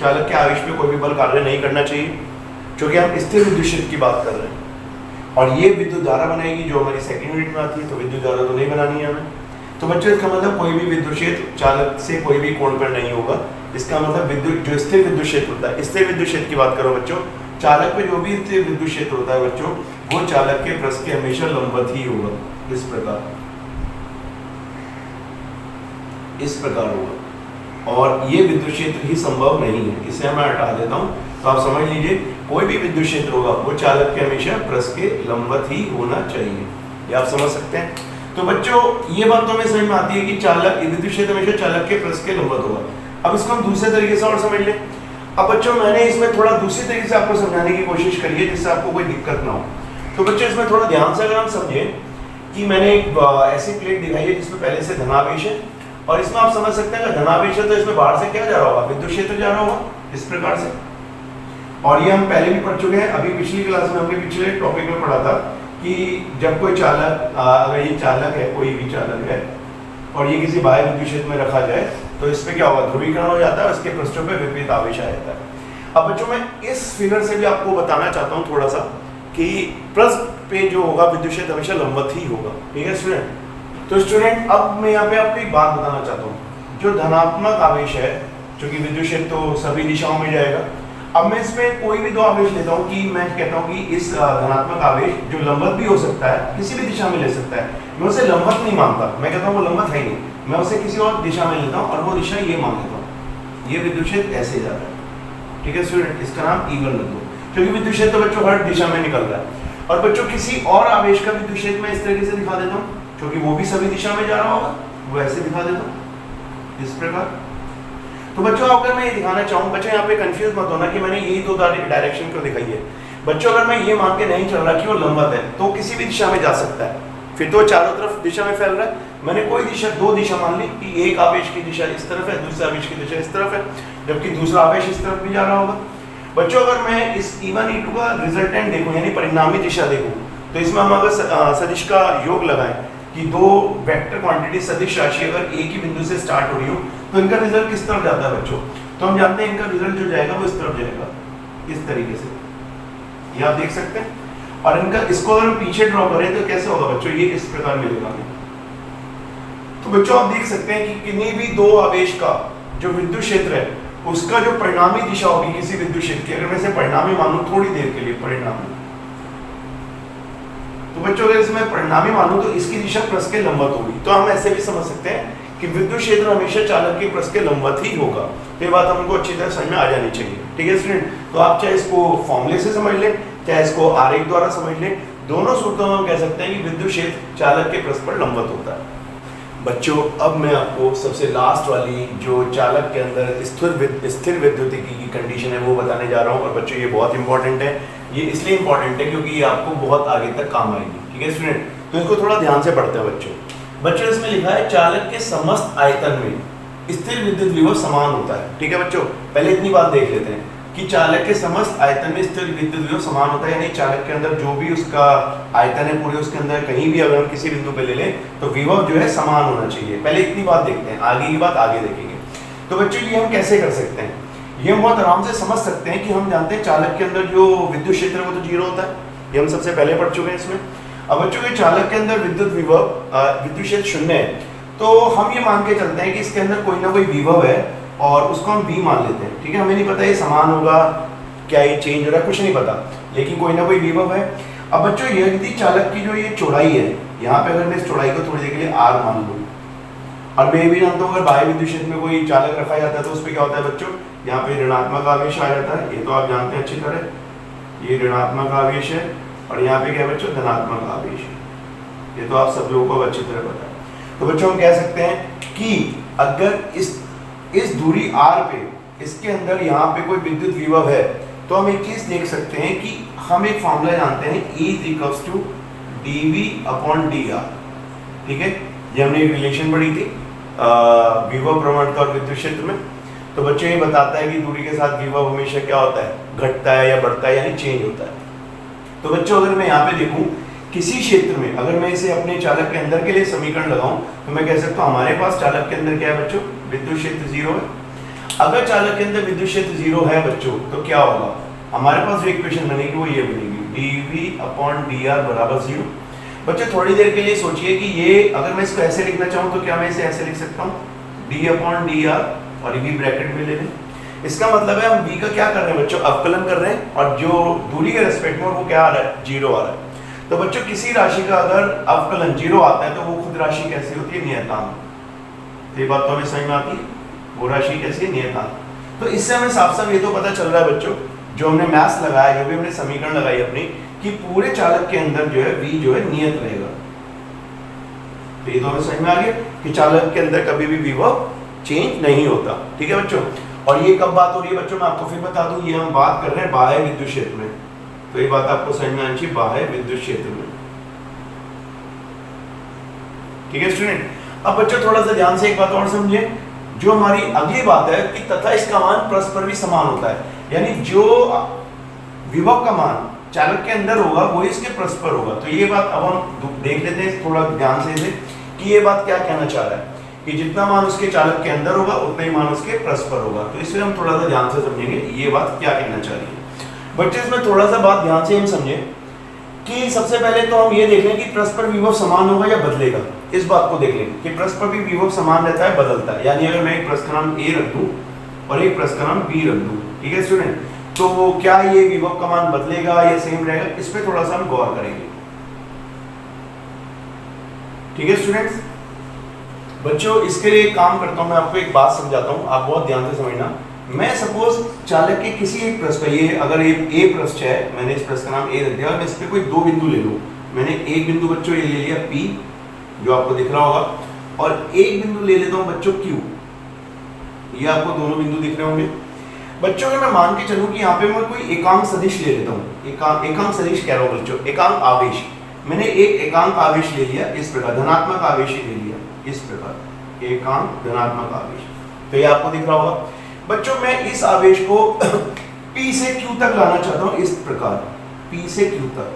चालक के आवेश पे कोई भी बल कार्य नहीं करना चाहिए, क्योंकि हम स्थिर विद्युत क्षेत्र की बात कर रहे हैं। और ये विद्युत धारा बनाएगी जो हमारी सेकंड यूनिट में आती है, तो विद्युत धारा तो नहीं बनानी है हमें। तो बच्चों इसका मतलब कोई भी विद्युत क्षेत्र चालक से कोई भी कोण पर नहीं होगा। इसका मतलब विद्युत जो स्थिर विद्युत क्षेत्र होता है, स्थिर विद्युत क्षेत्र की बात करो बच्चों, चालक पे जो भी स्थिर विद्युत क्षेत्र होता है बच्चों, वो चालक के पृष्ठ के हमेशा लंबवत ही होगा, इस प्रकार होगा। और ये विद्युत क्षेत्र ही संभव नहीं है, इसे मैं हटा देता हूँ। तो आप समझ लीजिए कोई भी विद्युत क्षेत्र होगा वो चालक के हमेशा पृष्ठ के लंबवत ही होना चाहिए। ये आप समझ सकते हैं। तो बच्चों ये बात तो हमें समझ में आती है कि चालक विद्युत क्षेत्र हमेशा चालक के पृष्ठ के लंबवत होगा। अब इसको हम दूसरे तरीके से और समझ लें। अब बच्चों मैंने इसमें थोड़ा दूसरी तरीके से आपको समझाने की कोशिश करी है जिससे आपको कोई दिक्कत ना हो। तो बच्चों इसमें थोड़ा ध्यान से अगर हम समझें कि मैंने एक ऐसी प्लेट दिखाई है जिसमें पहले से धनावेश है, और इसमें आप समझ सकते हैं कि धनावेश है तो इसमें बाहर से क्या जा रहा होगा, विद्युत क्षेत्र जा रहा होगा इस प्रकार से। और ये हम पहले भी पढ़ चुके हैं, अभी पिछली क्लास में हमने पिछले टॉपिक में पढ़ा था कि जब कोई चालक अगर ये चालक है, कोई भी चालक है और ये किसी बाह्य विद्युत क्षेत्र में रखा जाए तो इस पे क्या होगा, ध्रुवीकरण हो जाता है, उसके पृष्ठों पे विपरीत आवेश आ जाता है। अब बच्चों मैं इस फिगर से भी आपको बताना चाहता हूँ थोड़ा सा कि पृष्ठ पे जो होगा विद्युत क्षेत्र हमेशा लंबवत ही होगा, ठीक है स्टूडेंट। तो स्टूडेंट अब मैं यहाँ पे आपको एक बात बताना चाहता हूँ, जो धनात्मक आवेश है जो कि विद्युत क्षेत्र तो सभी दिशाओं में जाएगा, अब मैं इसमें कोई भी दो आवेश लेता हूँ कि मैं कहता हूँ कि इस धनात्मक आवेश जो लंबवत भी हो सकता है, किसी भी दिशा में ले सकता है, मैं उसे लंबवत नहीं मानता, मैं कहता हूँ वो लंबवत है ही नहीं, मैं उसे किसी और दिशा में लेता हूँ और वो दिशा ये मान लेता हूँ, ये विद्युत क्षेत्र ऐसे जा रहा है। ठीक है स्टूडेंट, इसका नाम E1 रख दो, क्योंकि विद्युत क्षेत्र तो बच्चों हर दिशा में निकल रहा है। और बच्चों किसी और आवेश का विद्युत क्षेत्र मैं इस तरीके से दिखा देता हूँ, क्योंकि वो भी सभी दिशा में जा रहा होगा, वो ऐसे दिखा देता हूँ इस प्रकार। तो बच्चों अगर मैं ये दिखाना चाहूँ, बच्चों यहाँ पे कंफ्यूज मत होना कि मैंने यही दो डायरेक्शन क्यों दिखाई है। बच्चों अगर मैं ये मान के नहीं चल रहा कि वो लंबवत है तो किसी भी दिशा में जा सकता है, फिर तो चारों तरफ दिशा में फैल रहा है। मैंने कोई दिशा, दो दिशा मान ली कि एक आवेश की दिशा इस तरफ है, दूसरे आवेश की दिशा इस तरफ है, जबकि दूसरा आवेश इस तरफ भी जा रहा होगा। बच्चों अगर मैं इस E1 E2 का रिजल्टेंट देखूं, यानी परिणामी दिशा देखूं, तो इसमें हम अगर सदिश का योग लगाएं कि दो वेक्टर क्वांटिटी सदिश राशि अगर एक ही बिंदु से स्टार्ट हो रही हो तो इनका रिजल्ट किस तरफ जाता है बच्चों, तो हम जानते हैं इनका रिजल्ट जो जाएगा वो इस तरफ जाएगा, इस तरीके से, ये आप देख सकते हैं। और इनका इसको अगर हम पीछे ड्रॉ करें तो कैसे होगा बच्चों, ये इस प्रकार मिलेगा हमें। तो बच्चों आप देख सकते हैं कि किन्हीं भी दो आवेश का जो विद्युत क्षेत्र है उसका जो परिणामी दिशा होगी किसी विद्युत क्षेत्र की, अगर मैं इसे परिणामी मानूं थोड़ी देर के लिए, परिणामी, तो बच्चों अगर इसमें परिणामी मानूं तो इसकी दिशा पृष्ठ के लंबवत होगी। तो हम ऐसे भी समझ सकते हैं कि विद्युत क्षेत्र हमेशा चालक के पृष्ठ के लंबवत ही होगा। तो ये बात हमको अच्छी तरह समझ में आ जानी चाहिए। ठीक है स्टूडेंट, तो आप चाहे इसको फॉर्मूले से समझ लें, चाहे इसको आरेख द्वारा समझ लें, दोनों सूत्रों में हम कह सकते हैं कि विद्युत क्षेत्र चालक के पृष्ठ पर लंबवत होता है। बच्चों अब मैं आपको सबसे लास्ट वाली जो चालक के अंदर स्थिर विद्युतिकी की कंडीशन है वो बताने जा रहा हूँ। और बच्चों ये बहुत इंपॉर्टेंट है, ये इसलिए इंपॉर्टेंट है क्योंकि ये आपको बहुत आगे तक काम आएगी। ठीक है स्टूडेंट, तो इसको थोड़ा ध्यान से पढ़ते हैं बच्चों। इसमें लिखा है चालक के समस्त आयतन में स्थिर विद्युत विभव समान होता है। ठीक है बच्चों, पहले इतनी बात देख लेते हैं कि चालक के समस्त आयतन में स्थिर विद्युत विभव समान होता है, यानी चालक के अंदर जो भी उसका आयतन है पूरे उसके अंदर कहीं भी अगर हम किसी बिंदु पे ले लें तो विभव जो है समान होना चाहिए। पहले इतनी बात देखते हैं, आगे की बात आगे देखेंगे। तो बच्चों ये हम कैसे कर सकते हैं, ये हम बहुत आराम से समझ सकते हैं कि हम जानते हैं चालक के अंदर जो विद्युत क्षेत्र है वो तो 0 होता है, ये हम सबसे पहले पढ़ चुके हैं इसमें। अब बच्चों के चालक के अंदर विद्युत क्षेत्र 0 है, तो हम ये मान के चलते हैं कि इसके अंदर कोई ना कोई विभव है और उसको हम V मान लेते हैं। ठीक है, हमें नहीं पता ये समान होगा क्या, ये चेंज हो रहा है, कुछ नहीं पता, लेकिन कोई ना कोई विभव है। अब बच्चों यदि चालक की जो ये चौड़ाई है, यहाँ पे अगर मैं इस चौड़ाई को थोड़ी देर के लिए R मान लूँ, और मैं भी जानता हूँ अगर बाह्य विद्युत क्षेत्र में कोई चालक रखा जाता है तो उस पर क्या होता है बच्चों, यहाँ पे ऋणात्मक आवेश आ जाता है, ये तो आप जानते हैं अच्छी तरह, ये ऋणात्मक आवेश है, और यहाँ पे क्या है बच्चों, धनात्मक आवेश है, ये तो आप सब लोगों को अच्छी तरह पता है। तो बच्चों हम कह सकते हैं कि अगर इस दूरी R पे इसके अंदर यहाँ पे कोई विद्युत विभव है तो हम एक चीज देख सकते हैं कि हम एक फॉर्मूला जानते हैं E dV/dr। ठीक है, ये हमने एक रिलेशन पढ़ी थी विभव प्रवणता और विद्युत क्षेत्र में। तो बच्चों ये बताता है कि दूरी के साथ विभव हमेशा क्या होता है, घटता है या बढ़ता है, यानी चेंज होता है। तो बच्चों अगर मैं यहाँ पे देखूं किसी क्षेत्र में, अगर मैं इसे अपने चालक के अंदर के लिए समीकरण लगाऊं तो मैं कह सकता हूं हमारे पास चालक के अंदर क्या है बच्चों, विद्युत क्षेत्र 0 है। अगर चालक के अंदर विद्युत क्षेत्र 0 है बच्चों तो क्या होगा, हमारे पास जो इक्वेशन बनेगी वो ये बनेगी dV/dr बराबर 0। बच्चों थोड़ी देर के लिए सोचिए कि ये अगर मैं इसको ऐसे लिखना चाहूँ तो क्या मैं इसे ऐसे लिख सकता हूँ, d/dr और V ब्रैकेट में ले लें। इसका मतलब है हम V का क्या कर रहे हैं बच्चों, अवकलन कर रहे हैं, और जो दूरी के रेस्पेक्ट में वो क्या आ रहा है, 0 आ रहा है। तो बच्चों किसी राशि का अगर अवकलन 0 आता है तो वो खुद राशि कैसी होती है, नियतांक। ये बात तो हमें समझ में आती है, वो राशि कैसी है, नियतांक। तो इससे हमें साफ साफ ये तो पता चल रहा है बच्चों, जो हमने मैथ्स लगाया, जो भी हमने समीकरण लगाई अपनी, कि पूरे चालक के अंदर जो है V जो है नियत रहेगा। तो ये तो हमें समझ में आ गया कि चालक के अंदर कभी भी विभव चेंज नहीं होता। ठीक है बच्चों, और ये कब बात हो रही है बच्चों, मैं आपको फिर बता दूं, ये हम बात कर रहे हैं बाह्य विद्युत क्षेत्र में। तो ये बात आपको समझ में आनी चाहिए, बाह्य विद्युत क्षेत्र में। ठीक है स्टूडेंट, अब बच्चों थोड़ा सा ध्यान से एक बात और समझिए, जो हमारी अगली बात है कि तथा इसका मान परस्पर भी समान होता है, यानी जो विभव का मान चालक के अंदर होगा वो इसके परस्पर होगा। तो ये बात अब हम देख लेते हैं थोड़ा ध्यान से इसे, कि ये बात क्या कहना चाह रहा है कि जितना मान उसके चालक के अंदर होगा उतना ही मान उसके परस्पर होगा। तो इसलिए हम थोड़ा सा ध्यान से समझेंगे ये बात क्या कहना चाह रही है। बच्चे इसमें थोड़ा सा बात ध्यान से हम समझें कि सबसे पहले तो हम ये देख लें कि परस्पर विभव समान होगा या बदलेगा। इस बात को देख लें कि परस्पर भी विभव समान रहता है, बदलता है। यानी अगर मैं एक पृष्ठ का नाम A रख दूं और एक पृष्ठ का नाम B रख दूं, ठीक है स्टूडेंट, तो क्या ये विभव का मान बदलेगा या सेम रहेगा, इस पे थोड़ा सा हम गौर करेंगे। ठीक है स्टूडेंट्स, बच्चों इसके लिए एक काम करता हूं, मैं आपको एक बात समझाता हूं, आप बहुत ध्यान से समझना। मैं सपोज चालक के किसी एक पृष्ठ पर, ये अगर ये ए पृष्ठ है, मैंने इस पृष्ठ का नाम ए रख दिया, और मैं इस पे कोई दो बिंदु ले लूं। मैंने एक बिंदु बच्चों ये ले लिया P, जो आपको दिख रहा होगा, और एक बिंदु ले लेता हूं बच्चों Q। ये आपको दोनों बिंदु दिख रहे होंगे बच्चों। अगर मैं मान के चलूं कि यहाँ पे मैं कोई एकांक सदिश ले लेता हूँ, एकांक सदिश कह रहा हूँ बच्चों, एकांक आवेश। मैंने एक एकांक आवेश ले लिया इस प्रकार, धनात्मक आवेश ही ले लिया इस प्रकार, एकांक धनात्मक आवेश। तो ये आपको दिख रहा होगा बच्चों। मैं इस आवेश को P से Q तक लाना चाहता हूँ, इस प्रकार P से Q तक,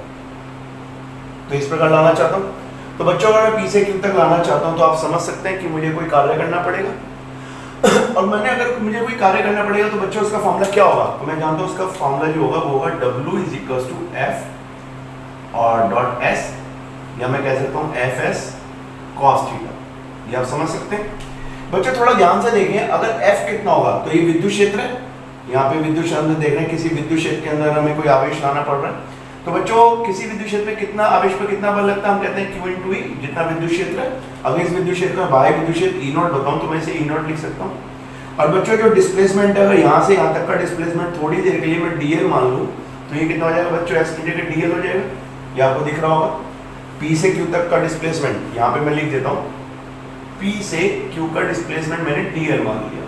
तो इस प्रकार लाना चाहता हूँ। तो बच्चों अगर मैं P से Q तक लाना चाहता हूँ तो आप समझ सकते हैं कि मुझे कोई कार्य करना पड़ेगा। और मैंने अगर मुझे कोई कार्य करना पड़ेगा तो बच्चों उसका फॉर्मूला क्या होगा, तो मैं जानता हूँ उसका फॉर्मूला जो होगा वो होगा W = F और डॉट S, या मैं कह सकता हूँ FS cos थीटा। ये आप समझ सकते हैं बच्चों। थोड़ा ध्यान से देखें, अगर F कितना होगा तो ये विद्युत क्षेत्र है, यहाँ पे विद्युत क्षेत्र देख रहे हैं, किसी विद्युत क्षेत्र के अंदर हमें कोई आवेश लाना पड़ रहा है। तो बच्चों किसी विद्युत क्षेत्र में कितना आवेश पर कितना बल लगता है, हम कहते हैं Q × E, जितना विद्युत क्षेत्र है। अगर इस विद्युत क्षेत्र में बाह्य विद्युत क्षेत्र E0 बताऊं तो मैं इसे E0 लिख सकता हूँ। और बच्चों जो डिस्प्लेसमेंट है, अगर यहाँ से यहाँ तक का डिस्प्लेसमेंट थोड़ी देर के लिए मैं DL मान लूँ तो ये कितना हो जाएगा बच्चों, S की जगह DL हो जाएगा। ये आपको दिख रहा होगा। P से Q तक का डिस्प्लेसमेंट यहाँ पे मैं लिख देता हूँ, P से Q का डिस्प्लेसमेंट मैंने DL मान लिया।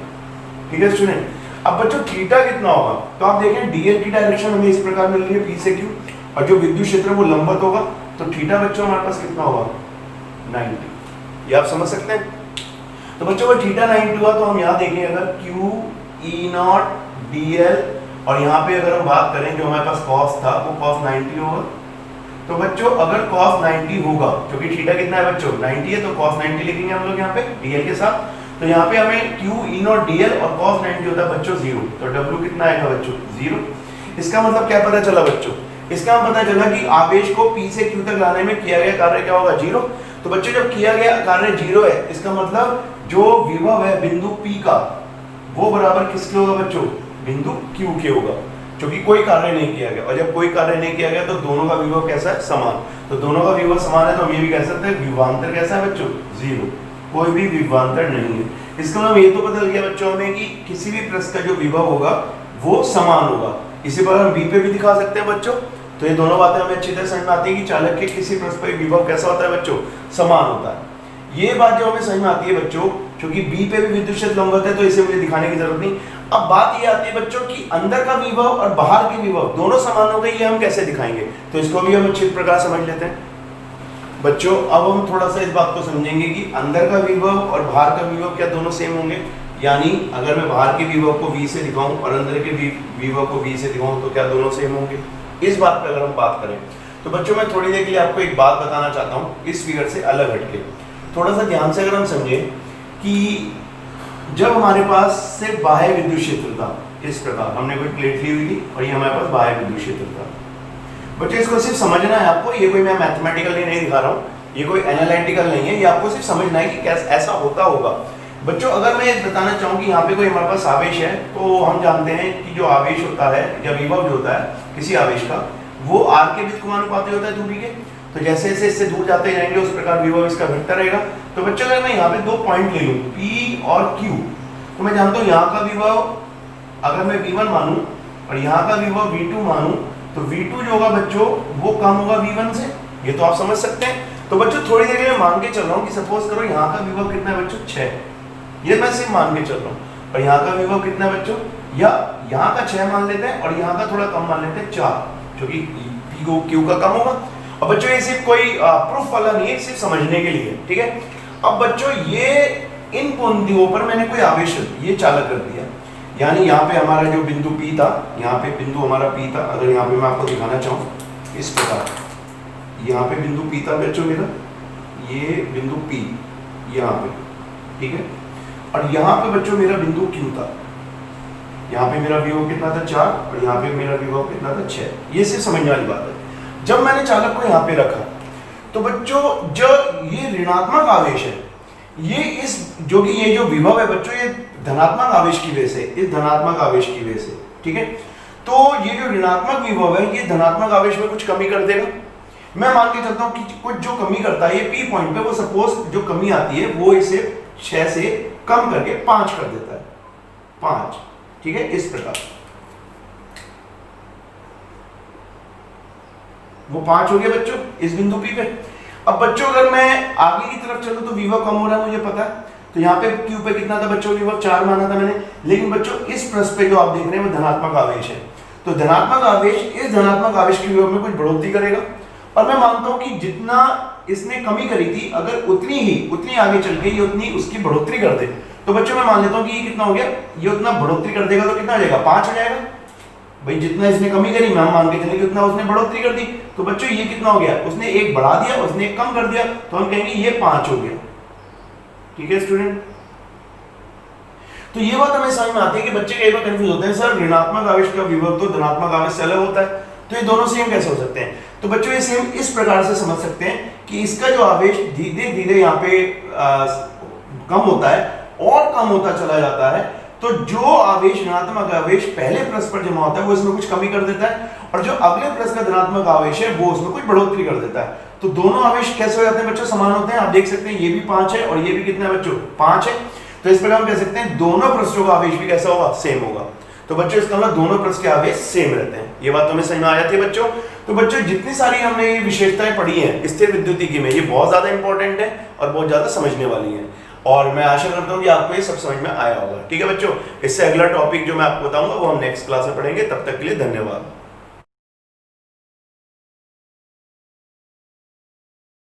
ठीक है स्टूडेंट। अब बच्चों थीटा कितना होगा, तो आप देखें DL की डायरेक्शन हमें इस प्रकार मिल रही है P से Q, और जो विद्युत क्षेत्र वो लंबवत होगा, तो थीटा बच्चों हमारे पास कितना होगा 90। ये आप समझ सकते हैं। तो बच्चों अगर थीटा 90 हुआ तो हम यहाँ देखें, अगर Q E0 DL, और यहाँ पे अगर हम बात करें जो हमारे पास cos था वो cos 90 होगा। तो बच्चों अगर cos 90 होगा, क्योंकि थीटा कितना है बच्चों 90 है, तो cos 90 लिखेंगे हम लोग यहाँ पे DL के साथ। तो यहाँ पे हमें Q E0 DL और cos 90 होता है बच्चों 0, तो W कितना आएगा बच्चों 0। इसका मतलब क्या पता चला बच्चों, इसका पता चला कि आवेश को P से Q तक लाने में किया गया कार्य क्या होगा 0। तो बच्चों जब किया गया कार्य 0 है, इसका मतलब जो विभव है बिंदु P का वो बराबर किसके होगा बच्चों, बिंदु Q के होगा, क्योंकि कोई कार्य नहीं किया गया। और जब कोई कार्य नहीं किया गया तो दोनों का विभव कैसा है, समान। तो दोनों का विभव समान है तो हम ये भी कह सकते हैं विभवांतर कैसा है बच्चों 0, कोई भी विभवांतर नहीं है। इसका मतलब ये तो पता लग गया बच्चों हमें कि किसी भी पृष्ठ का जो विभव होगा वो समान होगा। इसी पर हम B पे भी दिखा सकते हैं बच्चों। तो ये दोनों बातें हमें अच्छी तरह समझ में आती है कि चालक के किसी पृष्ठ पर विभव कैसा होता है बच्चों, समान होता है। ये बात जो हमें समझ में आती है बच्चों, क्योंकि B पे भी विद्युत क्षेत्र लंबवत है तो इसे मुझे दिखाने की जरूरत नहीं। अब बात ये आती है बच्चों कि अंदर का विभव और बाहर के विभव दोनों समान हो गए, ये हम कैसे दिखाएंगे, तो इसको भी हम अच्छी प्रकार समझ लेते हैं बच्चों। अब हम थोड़ा सा इस बात को समझेंगे कि अंदर का विभव और बाहर का विभव क्या दोनों सेम होंगे, यानी अगर मैं बाहर के विभव को V से दिखाऊं और अंदर के विभव को V से दिखाऊं तो क्या दोनों सेम होंगे। इस बात पर अगर हम बात करें तो बच्चों मैं थोड़ी देर के लिए आपको एक बात बताना चाहता हूं, इस फिगर से अलग हटके। थोड़ा सा ध्यान से अगर हम समझें कि जब हमारे पास सिर्फ बाह्य विद्युत क्षेत्र था, इस प्रकार हमने कोई प्लेट ली हुई थी और ये हमारे पास बाह्य विद्युत क्षेत्र था। बच्चों इसको सिर्फ समझना है आपको, ये कोई मैं मैथमेटिकली नहीं दिखा रहा हूँ, ये कोई एनालिटिकल नहीं है, ये आपको सिर्फ समझना है कि कैसे ऐसा होता होगा। बच्चों अगर मैं बताना चाहूँ कि यहाँ पे कोई हमारे पास आवेश है, तो हम जानते हैं कि जो आवेश होता है या विभव जो होता है किसी आवेश का, वो r के व्युत्क्रमानुपाती होता है दूरी के। तो जैसे जैसे इससे दूर जाते जाएंगे उस प्रकार विभव इसका घटता रहेगा। तो बच्चों अगर मैं यहाँ पे दो पॉइंट ले लूँ P और Q, तो मैं जानता हूँ यहाँ का विभव अगर मैं V1 मानूं और यहाँ का विभव V2 मानूं, तो V2 जो होगा बच्चों वो कम होगा V1 से। ये तो आप समझ सकते हैं। तो बच्चों थोड़ी देर के लिए मान के चल रहा हूँ कि सपोज करो यहाँ का विभव कितना है बच्चों 6, ये मैं सिर्फ मान के चल रहा हूँ। और यहाँ का विभव कितना है बच्चों, या यहाँ का 6 मान लेते हैं और यहाँ का थोड़ा कम मान लेते हैं 4, क्योंकि P को Q का कम होगा। और बच्चों ये सिर्फ कोई प्रूफ वाला नहीं है, सिर्फ समझने के लिए, ठीक है। अब बच्चों ये इन बिंदुओं पर मैंने कोई आवेश ये चालक कर दिया, यानी यहाँ पे हमारा जो बिंदु P था, यहाँ पे बिंदु हमारा P था। अगर यहाँ पे मैं आपको दिखाना चाहूँ इस प्रकार, यहाँ पे बिंदु P था बच्चों मेरा, ये बिंदु P यहाँ पे, ठीक है। और यहाँ पे बच्चों मेरा बिंदु Q था, यहाँ पे मेरा विभव कितना था 4 और यहाँ पे मेरा विभव कितना था 6। ये सिर्फ समझने वाली बात है। जब मैंने चालक को यहाँ पे रखा तो बच्चों जो ये ऋणात्मक आवेश है, ये इस जो कि ये जो विभव है बच्चों ये धनात्मक आवेश की वजह से, इस धनात्मक आवेश की वजह से, ठीक है। तो ये जो ऋणात्मक विभव है ये धनात्मक आवेश में कुछ कमी कर देगा। मैं मान के चलता हूं कि कुछ जो कमी करता है ये P पॉइंट पे, वो सपोज जो कमी आती है वो इसे 6 से कम करके 5 कर देता है, 5, ठीक है, इस प्रकार वो 5 हो गया बच्चों इस बिंदु P पे। अब बच्चों अगर मैं आगे की तरफ चलूं तो विभव कम हो रहा है मुझे पता है, तो यहाँ पे Q पे कितना था बच्चों, विभव 4 माना था मैंने, लेकिन बच्चों इस पृष्ठ पे जो आप देख रहे हैं वो धनात्मक आवेश है, तो धनात्मक आवेश इस धनात्मक आवेश के विभव में कुछ बढ़ोतरी करेगा। और मैं मानता हूं कि जितना इसने कमी करी थी अगर उतनी आगे चल के ये उतनी उसकी बढ़ोतरी कर दे, तो बच्चों मैं मान लेता हूं कि ये कितना हो गया, ये उतना बढ़ोतरी कर देगा तो कितना हो जाएगा, 5 हो जाएगा। भाई जितना इसने कमी करी मैं मान के चले कि उतना उसने बढ़ोतरी कर दी, तो बच्चों ये कितना हो गया, उसने एक बढ़ा दिया उसने एक कम कर दिया, तो हम कहेंगे ये 5 हो गया। ठीक है स्टूडेंट, तो ये बात हमें समझ में आती है कि बच्चे कई बार कंफ्यूज होते हैं, सर ऋणात्मक आवेश का विभव तो धनात्मक आवेश से अलग होता है, तो ये दोनों सेम कैसे हो सकते हैं। तो बच्चों ये सेम इस प्रकार से समझ सकते हैं कि इसका जो आवेश धीरे धीरे यहाँ पे कम होता है और कम होता चला जाता है, तो जो आवेश ऋणात्मक आवेश पहले प्लस पर जमा होता है वो इसमें कुछ कमी कर देता है, और जो अगले प्लस का धनात्मक आवेश है वो उसमें कुछ बढ़ोतरी कर देता है। तो दोनों आवेश कैसे हो जाते हैं बच्चों, समान होते हैं। आप देख सकते हैं ये भी 5 है और ये भी कितना है बच्चों, 5 है, तो इस प्रकार हम कह सकते हैं दोनों पृष्ठों का आवेश भी कैसा होगा, सेम होगा। तो बच्चों इसका मतलब दोनों पृष्ठ के आवेश सेम रहते हैं, ये बात तो हमें समझ में आ जाती है बच्चों। तो बच्चों जितनी सारी हमने ये विशेषताएं पढ़ी हैं स्थिर विद्युतिकी में, ये बहुत ज्यादा इंपॉर्टेंट है और बहुत ज्यादा समझने वाली है, और मैं आशा करता हूं कि आपको ये सब समझ में आया होगा। ठीक है बच्चों, इससे अगला टॉपिक जो मैं आपको बताऊंगा वो हम नेक्स्ट क्लास में पढ़ेंगे। तब तक के लिए धन्यवाद।